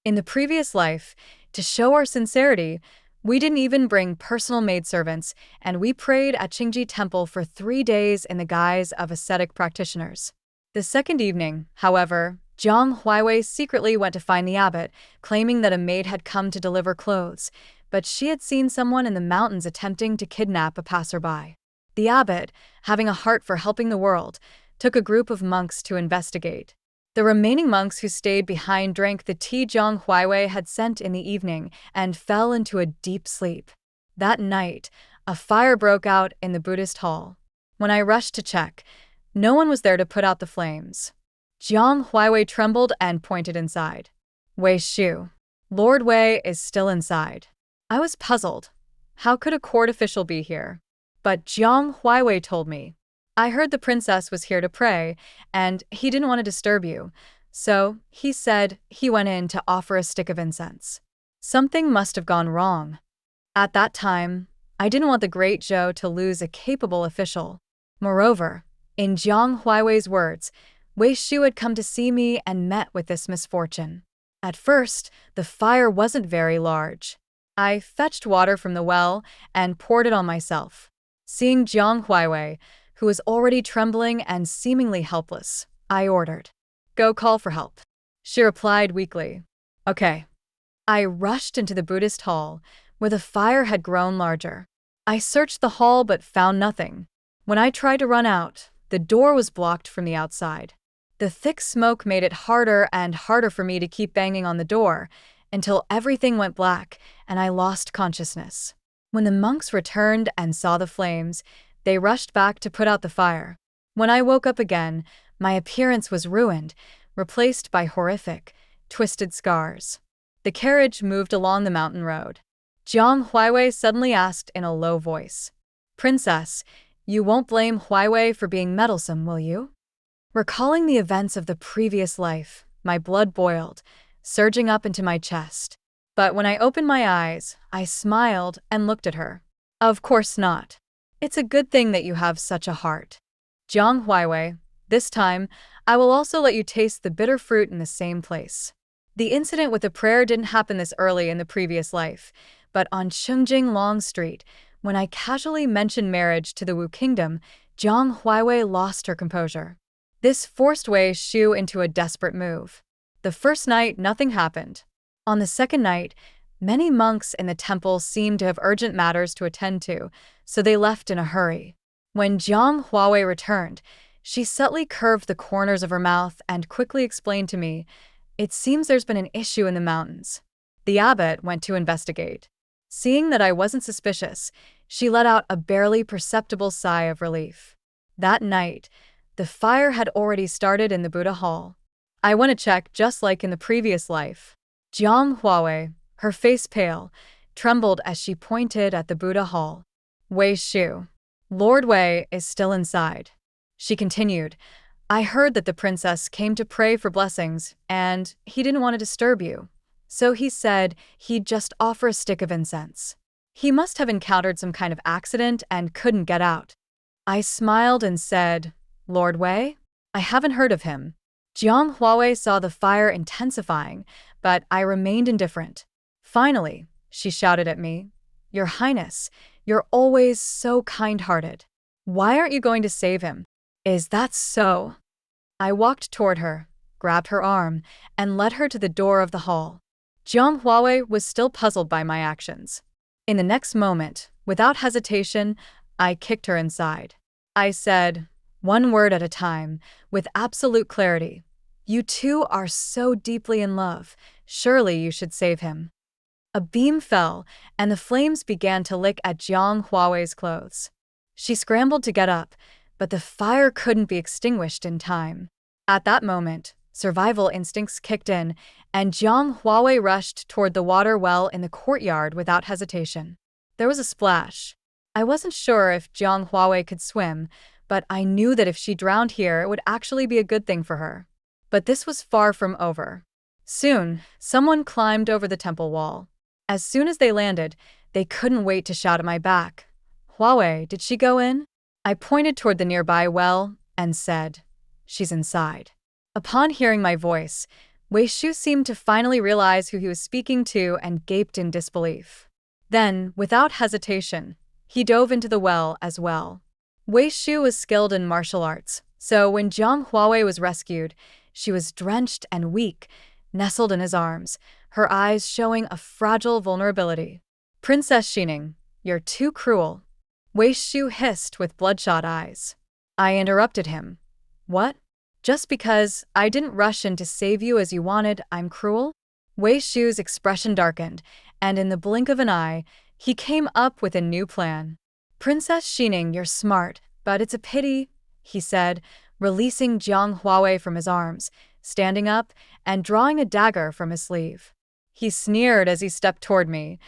In the previous life, to show our sincerity, we didn't even bring personal maidservants, and we prayed at Qingji Temple for 3 days in the guise of ascetic practitioners. The second evening, however, Jiang Huaiwei secretly went to find the abbot, claiming that a maid had come to deliver clothes, but she had seen someone in the mountains attempting to kidnap a passerby. The abbot, having a heart for helping the world, took a group of monks to investigate. The remaining monks who stayed behind drank the tea Jiang Huaiwei had sent in the evening and fell into a deep sleep. That night, a fire broke out in the Buddhist hall. When I rushed to check, no one was there to put out the flames. Jiang Huaiwei trembled and pointed inside. "Wei Shu. Lord Wei is still inside." I was puzzled. How could a court official be here? But Jiang Huaiwei told me, "I heard the princess was here to pray, and he didn't want to disturb you, so he said he went in to offer a stick of incense." Something must have gone wrong. At that time, I didn't want the great Zhou to lose a capable official. Moreover, in Jiang Huaiwei's words, Wei Shu had come to see me and met with this misfortune. At first, the fire wasn't very large. I fetched water from the well and poured it on myself. Seeing Jiang Huaiwei, who was already trembling and seemingly helpless, I ordered, "Go call for help." She replied weakly, "Okay." I rushed into the Buddhist hall, where the fire had grown larger. I searched the hall but found nothing. When I tried to run out, the door was blocked from the outside. The thick smoke made it harder and harder for me to keep banging on the door, until everything went black and I lost consciousness. When the monks returned and saw the flames, they rushed back to put out the fire. When I woke up again, my appearance was ruined, replaced by horrific, twisted scars. The carriage moved along the mountain road. Jiang Huaiwei suddenly asked in a low voice, "Princess, you won't blame Huaiwei for being meddlesome, will you?" Recalling the events of the previous life, my blood boiled, surging up into my chest. But when I opened my eyes, I smiled and looked at her. "Of course not. It's a good thing that you have such a heart. Jiang Huaiwei, this time, I will also let you taste the bitter fruit in the same place." The incident with the prayer didn't happen this early in the previous life, but on Chungjing Long Street, when I casually mentioned marriage to the Wu Kingdom, Jiang Huaiwei lost her composure. This forced Wei Shu into a desperate move. The first night, nothing happened. On the second night, many monks in the temple seemed to have urgent matters to attend to, so they left in a hurry. When Jiang Huaiwei returned, she subtly curved the corners of her mouth and quickly explained to me, "It seems there's been an issue in the mountains." The abbot went to investigate. Seeing that I wasn't suspicious, she let out a barely perceptible sigh of relief. That night, the fire had already started in the Buddha hall. I went to check just like in the previous life. Jiang Huaiwei, her face pale, trembled as she pointed at the Buddha hall. "Wei Shu. Lord Wei is still inside." She continued, "I heard that the princess came to pray for blessings, and he didn't want to disturb you. So he said he'd just offer a stick of incense. He must have encountered some kind of accident and couldn't get out." I smiled and said, "Lord Wei? I haven't heard of him." Jiang Huaiwei saw the fire intensifying, but I remained indifferent. Finally, she shouted at me, "Your Highness, you're always so kind-hearted. Why aren't you going to save him? Is that so?" I walked toward her, grabbed her arm, and led her to the door of the hall. Jiang Huawei was still puzzled by my actions. In the next moment, without hesitation, I kicked her inside. I said, one word at a time, with absolute clarity, "You two are so deeply in love. Surely you should save him." A beam fell, and the flames began to lick at Jiang Huawei's clothes. She scrambled to get up, but the fire couldn't be extinguished in time. At that moment, survival instincts kicked in, and Jiang Huawei rushed toward the water well in the courtyard without hesitation. There was a splash. I wasn't sure if Jiang Huawei could swim, but I knew that if she drowned here, it would actually be a good thing for her. But this was far from over. Soon, someone climbed over the temple wall. As soon as they landed, they couldn't wait to shout at my back, "Huawei, did she go in?" I pointed toward the nearby well and said, "She's inside." Upon hearing my voice, Wei Shu seemed to finally realize who he was speaking to and gaped in disbelief. Then, without hesitation, he dove into the well as well. Wei Shu was skilled in martial arts, so when Jiang Huawei was rescued, she was drenched and weak, nestled in his arms, her eyes showing a fragile vulnerability. "Princess Xining, you're too cruel," Wei Shu hissed with bloodshot eyes. I interrupted him. "What? Just because I didn't rush in to save you as you wanted, I'm cruel?" Wei Shu's expression darkened, and in the blink of an eye, he came up with a new plan. "Princess Xining, you're smart, but it's a pity," he said, releasing Jiang Huawei from his arms, standing up, and drawing a dagger from his sleeve. He sneered as he stepped toward me.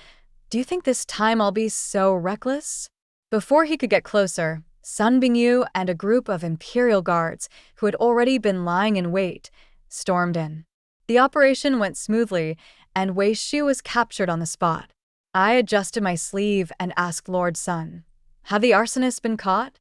"Do you think this time I'll be so reckless?" Before he could get closer, Sun Bingyu and a group of Imperial guards, who had already been lying in wait, stormed in. The operation went smoothly, and Wei Shu was captured on the spot. I adjusted my sleeve and asked Lord Sun, "Have the arsonists been caught?"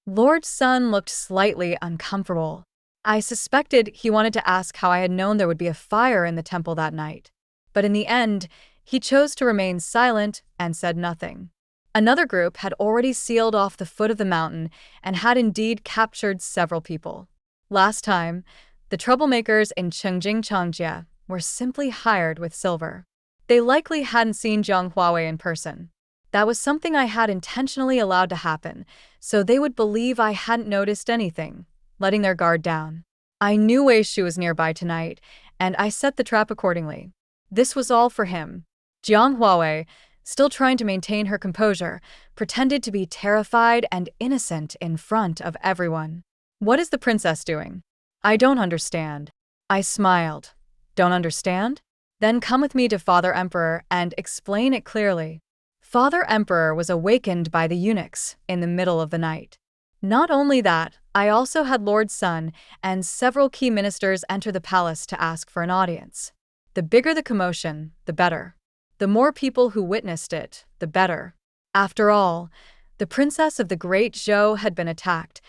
Lord Sun looked slightly uncomfortable. I suspected he wanted to ask how I had known there would be a fire in the temple that night. But in the end, he chose to remain silent and said nothing. Another group had already sealed off the foot of the mountain and had indeed captured several people. Last time, the troublemakers in Chengjing Changjia were simply hired with silver. They likely hadn't seen Jiang Huawei in person. That was something I had intentionally allowed to happen, so they would believe I hadn't noticed anything, letting their guard down. I knew Wei Shu was nearby tonight, and I set the trap accordingly. This was all for him. Jiang Huawei, still trying to maintain her composure, pretended to be terrified and innocent in front of everyone. "What is the princess doing?" "I don't understand." I smiled. "Don't understand? Then come with me to Father Emperor and explain it clearly." Father Emperor was awakened by the eunuchs in the middle of the night. Not only that, I also had Lord Sun and several key ministers enter the palace to ask for an audience. The bigger the commotion, the better. The more people who witnessed it, the better. After all, the princess of the Great Zhou had been attacked.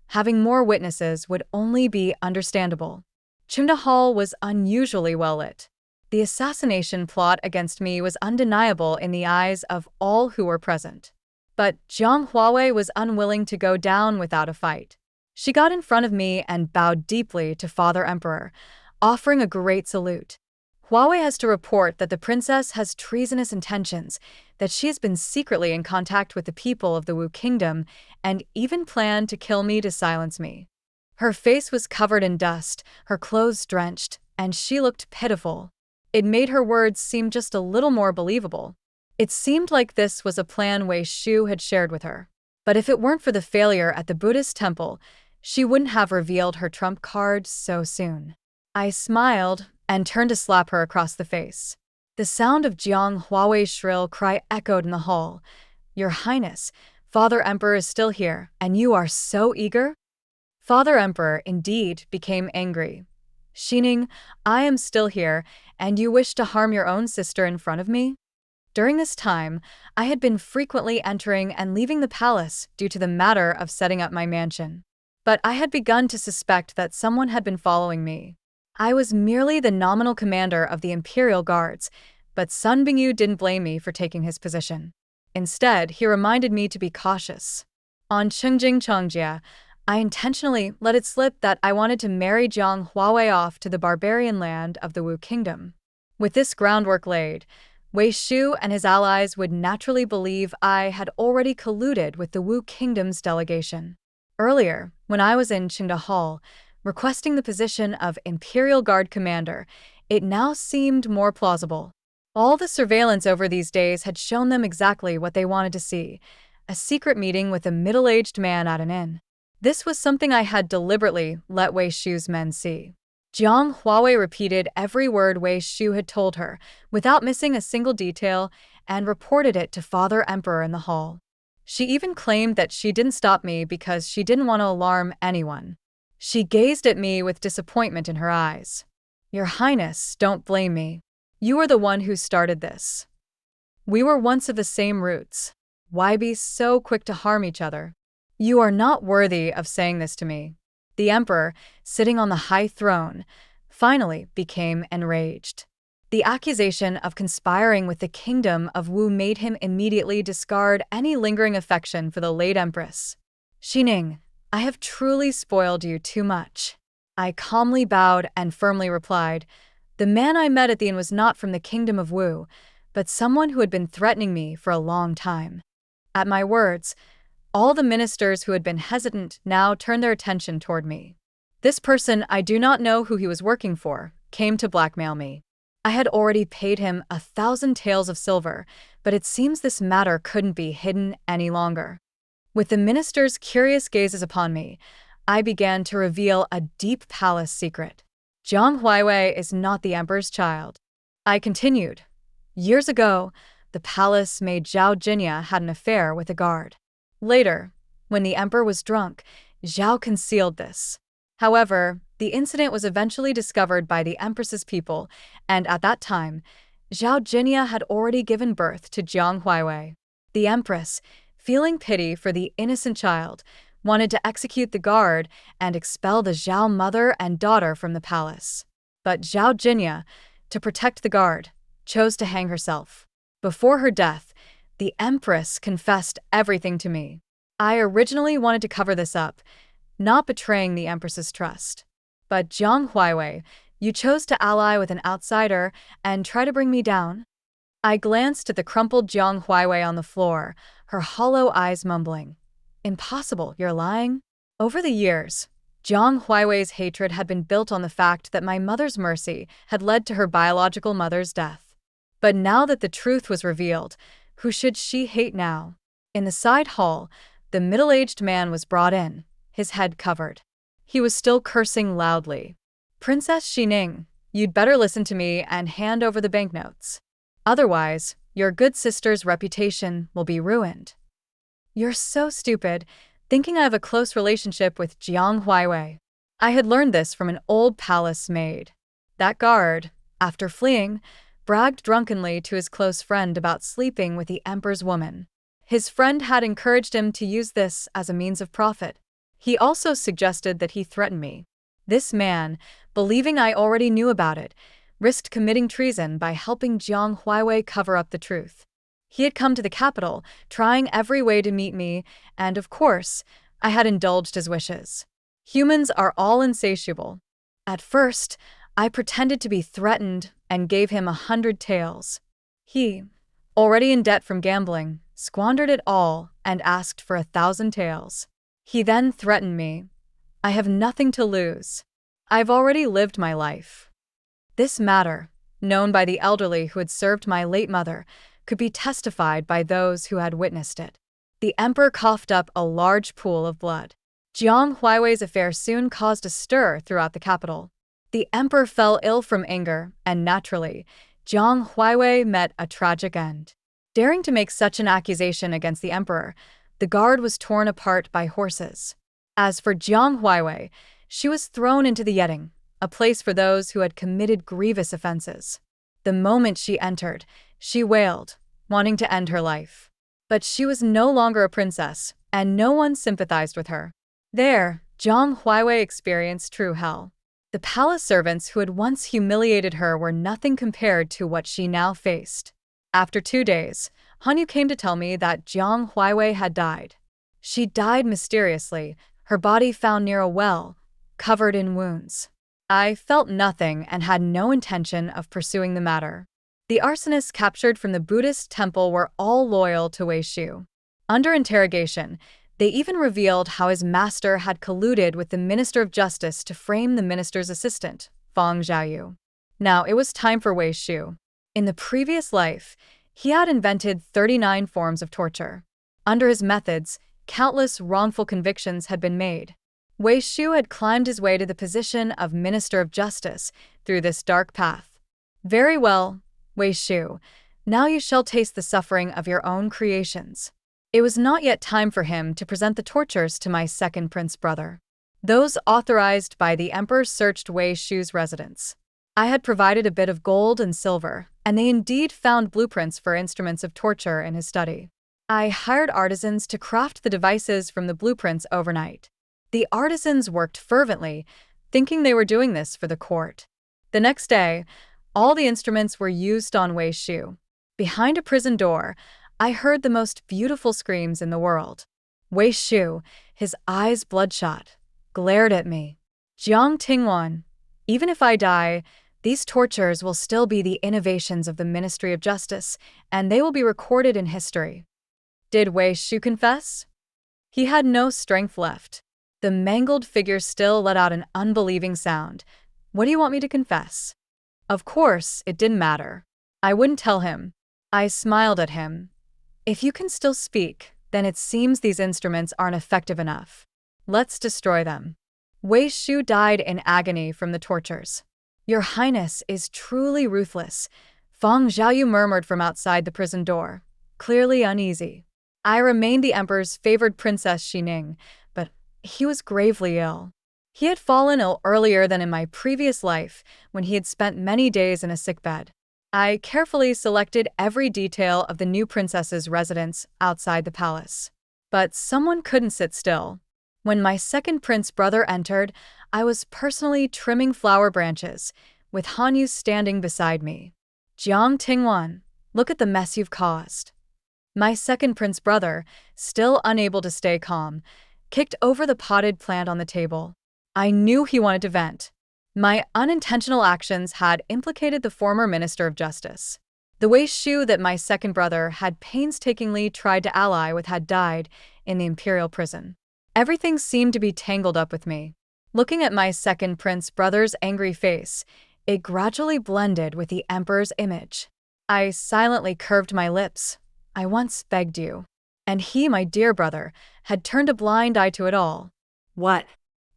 Having more witnesses would only be understandable. Chunda Hall was unusually well lit. The assassination plot against me was undeniable in the eyes of all who were present. But Jiang Huawei was unwilling to go down without a fight. She got in front of me and bowed deeply to Father Emperor, offering a great salute. "Huawei has to report that the princess has treasonous intentions, that she has been secretly in contact with the people of the Wu Kingdom, and even planned to kill me to silence me." Her face was covered in dust, her clothes drenched, and she looked pitiful. It made her words seem just a little more believable. It seemed like this was a plan Wei Shu had shared with her. But if it weren't for the failure at the Buddhist temple, she wouldn't have revealed her trump card so soon. I smiled and turned to slap her across the face. The sound of Jiang Huawei's shrill cry echoed in the hall. "Your Highness, Father Emperor is still here, and you are so eager?" Father Emperor indeed became angry. "Xining, I am still here, and you wish to harm your own sister in front of me?" During this time, I had been frequently entering and leaving the palace due to the matter of setting up my mansion. But I had begun to suspect that someone had been following me. I was merely the nominal commander of the Imperial Guards, but Sun Bingyu didn't blame me for taking his position. Instead, he reminded me to be cautious. On Chengjing Chongjia, I intentionally let it slip that I wanted to marry Jiang Huawei off to the barbarian land of the Wu Kingdom. With this groundwork laid, Wei Shu and his allies would naturally believe I had already colluded with the Wu Kingdom's delegation. Earlier, when I was in Qingda Hall, requesting the position of Imperial Guard Commander, it now seemed more plausible. All the surveillance over these days had shown them exactly what they wanted to see: a secret meeting with a middle-aged man at an inn. This was something I had deliberately let Wei Shu's men see. Jiang Huawei repeated every word Wei Shu had told her, without missing a single detail, and reported it to Father Emperor in the hall. She even claimed that she didn't stop me because she didn't want to alarm anyone. She gazed at me with disappointment in her eyes. "Your Highness, don't blame me. You are the one who started this. We were once of the same roots. Why be so quick to harm each other? You are not worthy of saying this to me." The emperor, sitting on the high throne, finally became enraged. The accusation of conspiring with the kingdom of Wu made him immediately discard any lingering affection for the late empress. "Xining, I have truly spoiled you too much." I calmly bowed and firmly replied, "The man I met at the inn was not from the kingdom of Wu, but someone who had been threatening me for a long time." At my words, all the ministers who had been hesitant now turned their attention toward me. This person, I do not know who he was working for, came to blackmail me. I had already paid him 1,000 taels of silver, but it seems this matter couldn't be hidden any longer. With the ministers' curious gazes upon me, I began to reveal a deep palace secret. Jiang Huaiwei is not the emperor's child. I continued. Years ago, the palace maid Zhao Jinya had an affair with a guard. Later, when the emperor was drunk, Zhao concealed this. However, the incident was eventually discovered by the empress's people, and at that time, Zhao Jinya had already given birth to Jiang Huaiwei. The empress, feeling pity for the innocent child, wanted to execute the guard and expel the Zhao mother and daughter from the palace. But Zhao Jinya, to protect the guard, chose to hang herself. Before her death, the empress confessed everything to me. I originally wanted to cover this up, not betraying the empress's trust. But Jiang Huaiwei, you chose to ally with an outsider and try to bring me down? I glanced at the crumpled Jiang Huaiwei on the floor, her hollow eyes mumbling. Impossible, you're lying? Over the years, Jiang Huaiwei's hatred had been built on the fact that my mother's mercy had led to her biological mother's death. But now that the truth was revealed, who should she hate now? In the side hall, the middle-aged man was brought in, his head covered. He was still cursing loudly. "Princess Xining, you'd better listen to me and hand over the banknotes. Otherwise, your good sister's reputation will be ruined." "You're so stupid, thinking I have a close relationship with Jiang Huaiwei." I had learned this from an old palace maid. That guard, after fleeing, bragged drunkenly to his close friend about sleeping with the emperor's woman. His friend had encouraged him to use this as a means of profit. He also suggested that he threaten me. This man, believing I already knew about it, risked committing treason by helping Jiang Huaiwei cover up the truth. He had come to the capital, trying every way to meet me, and of course, I had indulged his wishes. Humans are all insatiable. At first, I pretended to be threatened and gave him 100 taels. He, already in debt from gambling, squandered it all and asked for 1,000 taels. He then threatened me. I have nothing to lose. I've already lived my life. This matter, known by the elderly who had served my late mother, could be testified by those who had witnessed it. The emperor coughed up a large pool of blood. Jiang Huaiwei's affair soon caused a stir throughout the capital. The emperor fell ill from anger, and naturally, Jiang Huaiwei met a tragic end. Daring to make such an accusation against the emperor, the guard was torn apart by horses. As for Jiang Huaiwei, she was thrown into the wedding, a place for those who had committed grievous offenses. The moment she entered, she wailed, wanting to end her life. But she was no longer a princess, and no one sympathized with her. There, Jiang Huaiwei experienced true hell. The palace servants who had once humiliated her were nothing compared to what she now faced. After 2 days, Hanyu came to tell me that Jiang Huiwei had died. She died mysteriously, her body found near a well, covered in wounds. I felt nothing and had no intention of pursuing the matter. The arsonists captured from the Buddhist temple were all loyal to Wei Shu. Under interrogation, they even revealed how his master had colluded with the Minister of Justice to frame the minister's assistant, Fang Xiaoyu. Now it was time for Wei Shu. In the previous life, he had invented 39 forms of torture. Under his methods, countless wrongful convictions had been made. Wei Shu had climbed his way to the position of Minister of Justice through this dark path. Very well, Wei Shu, now you shall taste the suffering of your own creations. It was not yet time for him to present the tortures to my second prince brother. Those authorized by the emperor searched Wei Shu's residence. I had provided a bit of gold and silver, and they indeed found blueprints for instruments of torture in his study. I hired artisans to craft the devices from the blueprints overnight. The artisans worked fervently, thinking they were doing this for the court. The next day, all the instruments were used on Wei Shu. Behind a prison door, I heard the most beautiful screams in the world. Wei Shu, his eyes bloodshot, glared at me. Jiang Tingwan, even if I die, these tortures will still be the innovations of the Ministry of Justice, and they will be recorded in history. Did Wei Shu confess? He had no strength left. The mangled figure still let out an unbelieving sound. What do you want me to confess? Of course, it didn't matter. I wouldn't tell him. I smiled at him. If you can still speak, then it seems these instruments aren't effective enough. Let's destroy them. Wei Shu died in agony from the tortures. Your Highness is truly ruthless, Fang Xiaoyu murmured from outside the prison door, clearly uneasy. I remained the emperor's favored princess Xining, but he was gravely ill. He had fallen ill earlier than in my previous life, when he had spent many days in a sickbed. I carefully selected every detail of the new princess's residence outside the palace. But someone couldn't sit still. When my second prince brother entered, I was personally trimming flower branches, with Hanyu standing beside me. Jiang Tingwan, look at the mess you've caused. My second prince brother, still unable to stay calm, kicked over the potted plant on the table. I knew he wanted to vent. My unintentional actions had implicated the former Minister of Justice. The Wei Shu that my second brother had painstakingly tried to ally with had died in the imperial prison. Everything seemed to be tangled up with me. Looking at my second prince brother's angry face, it gradually blended with the emperor's image. I silently curved my lips. I once begged you. And he, my dear brother, had turned a blind eye to it all. What?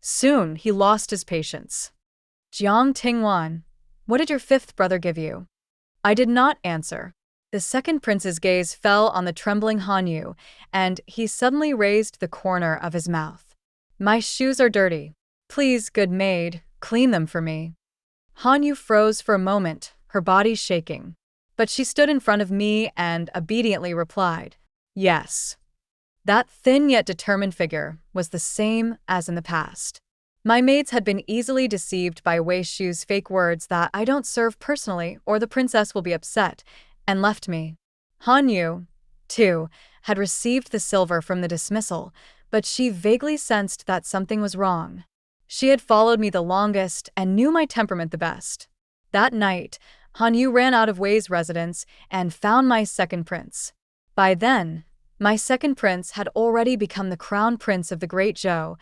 Soon he lost his patience. Jiang Tingwan, what did your fifth brother give you? I did not answer. The second prince's gaze fell on the trembling Hanyu, and he suddenly raised the corner of his mouth. My shoes are dirty. Please, good maid, clean them for me. Hanyu froze for a moment, her body shaking. But she stood in front of me and obediently replied, yes. That thin yet determined figure was the same as in the past. My maids had been easily deceived by Wei Shu's fake words that I don't serve personally or the princess will be upset, and left me. Hanyu, too, had received the silver from the dismissal, but she vaguely sensed that something was wrong. She had followed me the longest and knew my temperament the best. That night, Hanyu ran out of Wei's residence and found my second prince. By then, my second prince had already become the crown prince of the Great Zhou,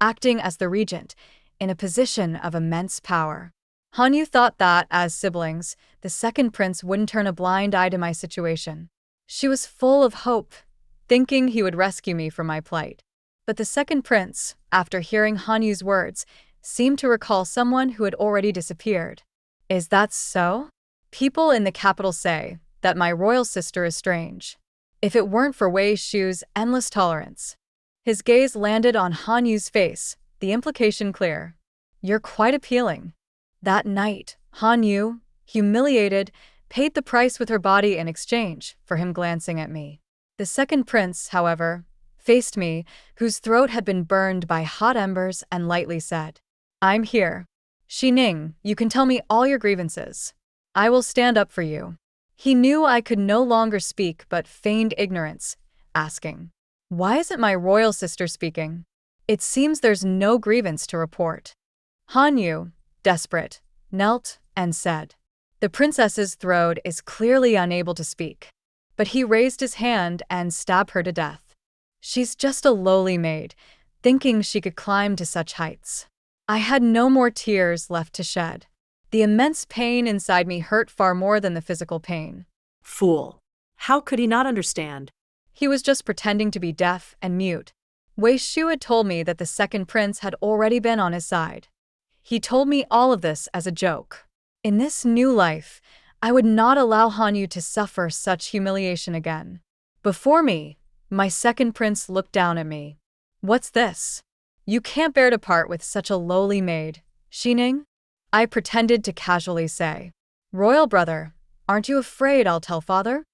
acting as the regent, in a position of immense power. Hanyu thought that, as siblings, the second prince wouldn't turn a blind eye to my situation. She was full of hope, thinking he would rescue me from my plight. But the second prince, after hearing Hanyu's words, seemed to recall someone who had already disappeared. Is that so? People in the capital say that my royal sister is strange. If it weren't for Wei Shu's endless tolerance. His gaze landed on Hanyu's face, the implication clear. You're quite appealing. That night, Hanyu, humiliated, paid the price with her body in exchange for him glancing at me. The second prince, however, faced me, whose throat had been burned by hot embers, and lightly said, I'm here. Ning, you can tell me all your grievances. I will stand up for you. He knew I could no longer speak but feigned ignorance, asking, why isn't my royal sister speaking? It seems there's no grievance to report. Han Yu, desperate, knelt and said, the princess's throat is clearly unable to speak. But he raised his hand and stabbed her to death. She's just a lowly maid, thinking she could climb to such heights. I had no more tears left to shed. The immense pain inside me hurt far more than the physical pain. Fool. How could he not understand? He was just pretending to be deaf and mute. Wei Shu had told me that the second prince had already been on his side. He told me all of this as a joke. In this new life, I would not allow Han Yu to suffer such humiliation again. Before me, my second prince looked down at me. What's this? You can't bear to part with such a lowly maid, Ning? I pretended to casually say. Royal brother, aren't you afraid I'll tell father?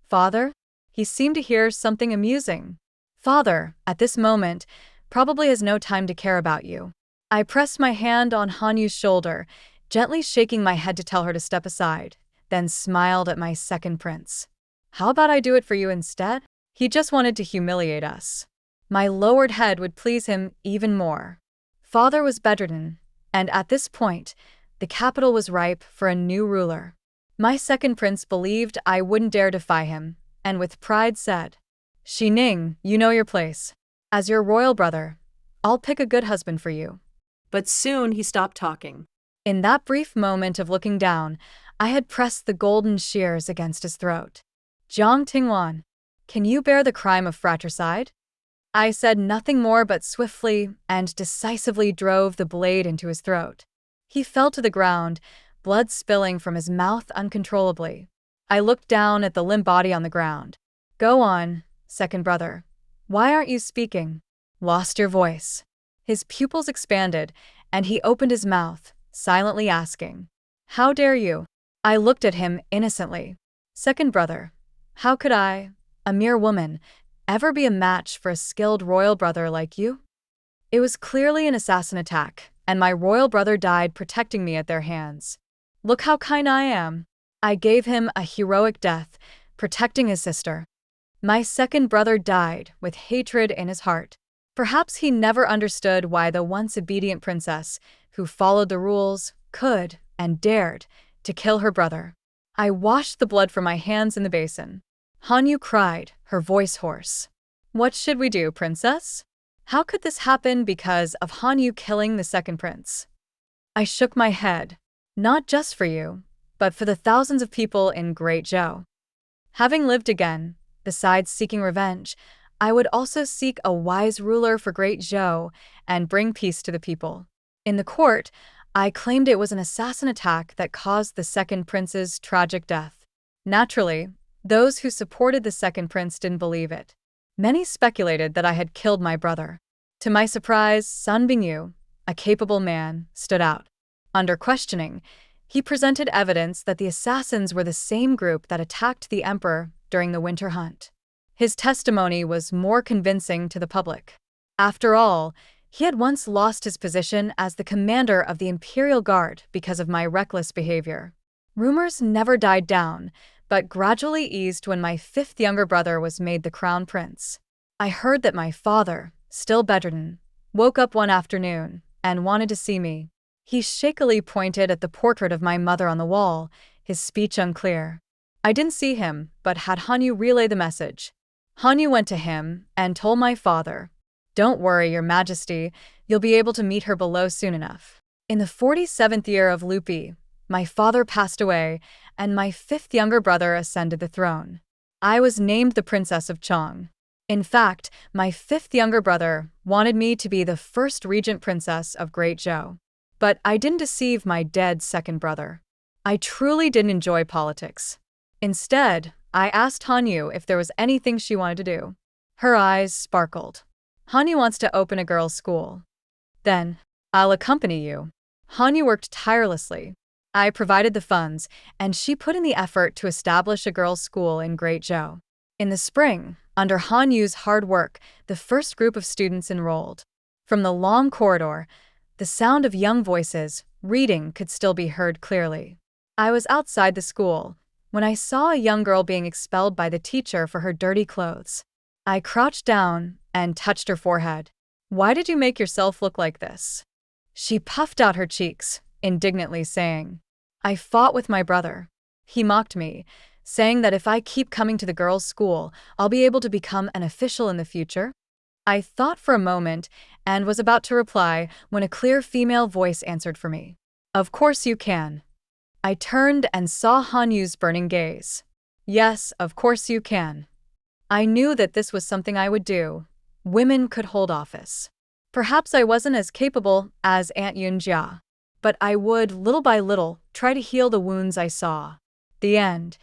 Father? He seemed to hear something amusing. Father, at this moment, probably has no time to care about you. I pressed my hand on Han Yu's shoulder, gently shaking my head to tell her to step aside, then smiled at my second prince. How about I do it for you instead? He just wanted to humiliate us. My lowered head would please him even more. Father was bedridden, and at this point, the capital was ripe for a new ruler. My second prince believed I wouldn't dare defy him, and with pride said, Ning, you know your place. As your royal brother, I'll pick a good husband for you. But soon he stopped talking. In that brief moment of looking down, I had pressed the golden shears against his throat. Jiang Tingwan, can you bear the crime of fratricide? I said nothing more but swiftly and decisively drove the blade into his throat. He fell to the ground, blood spilling from his mouth uncontrollably. I looked down at the limp body on the ground. Go on, second brother. Why aren't you speaking? Lost your voice. His pupils expanded, and he opened his mouth, silently asking, how dare you? I looked at him innocently. Second brother, how could I, a mere woman, ever be a match for a skilled royal brother like you? It was clearly an assassin attack, and my royal brother died protecting me at their hands. Look how kind I am. I gave him a heroic death, protecting his sister. My second brother died with hatred in his heart. Perhaps he never understood why the once obedient princess, who followed the rules, could and dared to kill her brother. I washed the blood from my hands in the basin. Han Yu cried, her voice hoarse. What should we do, princess? How could this happen because of Han Yu killing the second prince? I shook my head. Not just for you, but for the thousands of people in Great Zhou. Having lived again, besides seeking revenge, I would also seek a wise ruler for Great Zhou and bring peace to the people. In the court, I claimed it was an assassin attack that caused the second prince's tragic death. Naturally, those who supported the second prince didn't believe it. Many speculated that I had killed my brother. To my surprise, Sun Bingyu, a capable man, stood out. Under questioning, he presented evidence that the assassins were the same group that attacked the emperor during the winter hunt. His testimony was more convincing to the public. After all, he had once lost his position as the commander of the Imperial Guard because of my reckless behavior. Rumors never died down, but gradually eased when my fifth younger brother was made the crown prince. I heard that my father, still bedridden, woke up one afternoon and wanted to see me. He shakily pointed at the portrait of my mother on the wall, his speech unclear. I didn't see him, but had Han Yu relay the message. Han Yu went to him and told my father, "Don't worry, Your Majesty, you'll be able to meet her below soon enough." In the 47th year of Lupi, my father passed away, and my fifth younger brother ascended the throne. I was named the Princess of Chong. In fact, my fifth younger brother wanted me to be the first regent princess of Great Zhou. But I didn't deceive my dead second brother. I truly didn't enjoy politics. Instead, I asked Han Yu if there was anything she wanted to do. Her eyes sparkled. Han Yu wants to open a girls' school. Then, I'll accompany you. Han Yu worked tirelessly. I provided the funds, and she put in the effort to establish a girls' school in Great Zhou. In the spring, under Han Yu's hard work, the first group of students enrolled. From the long corridor, the sound of young voices Reading could still be heard clearly. I was outside the school when I saw a young girl being expelled by the teacher for her dirty clothes. I crouched down and touched her forehead. "Why did you make yourself look like this?" She puffed out her cheeks, indignantly saying, "I fought with my brother." He mocked me, saying that if I keep coming to the girls' school, I'll be able to become an official in the future. I thought for a moment and was about to reply when a clear female voice answered for me. "Of course you can." I turned and saw Han Yu's burning gaze. "Yes, of course you can." I knew that this was something I would do. Women could hold office. Perhaps I wasn't as capable as Aunt Yunjia, but I would, little by little, try to heal the wounds I saw. The end.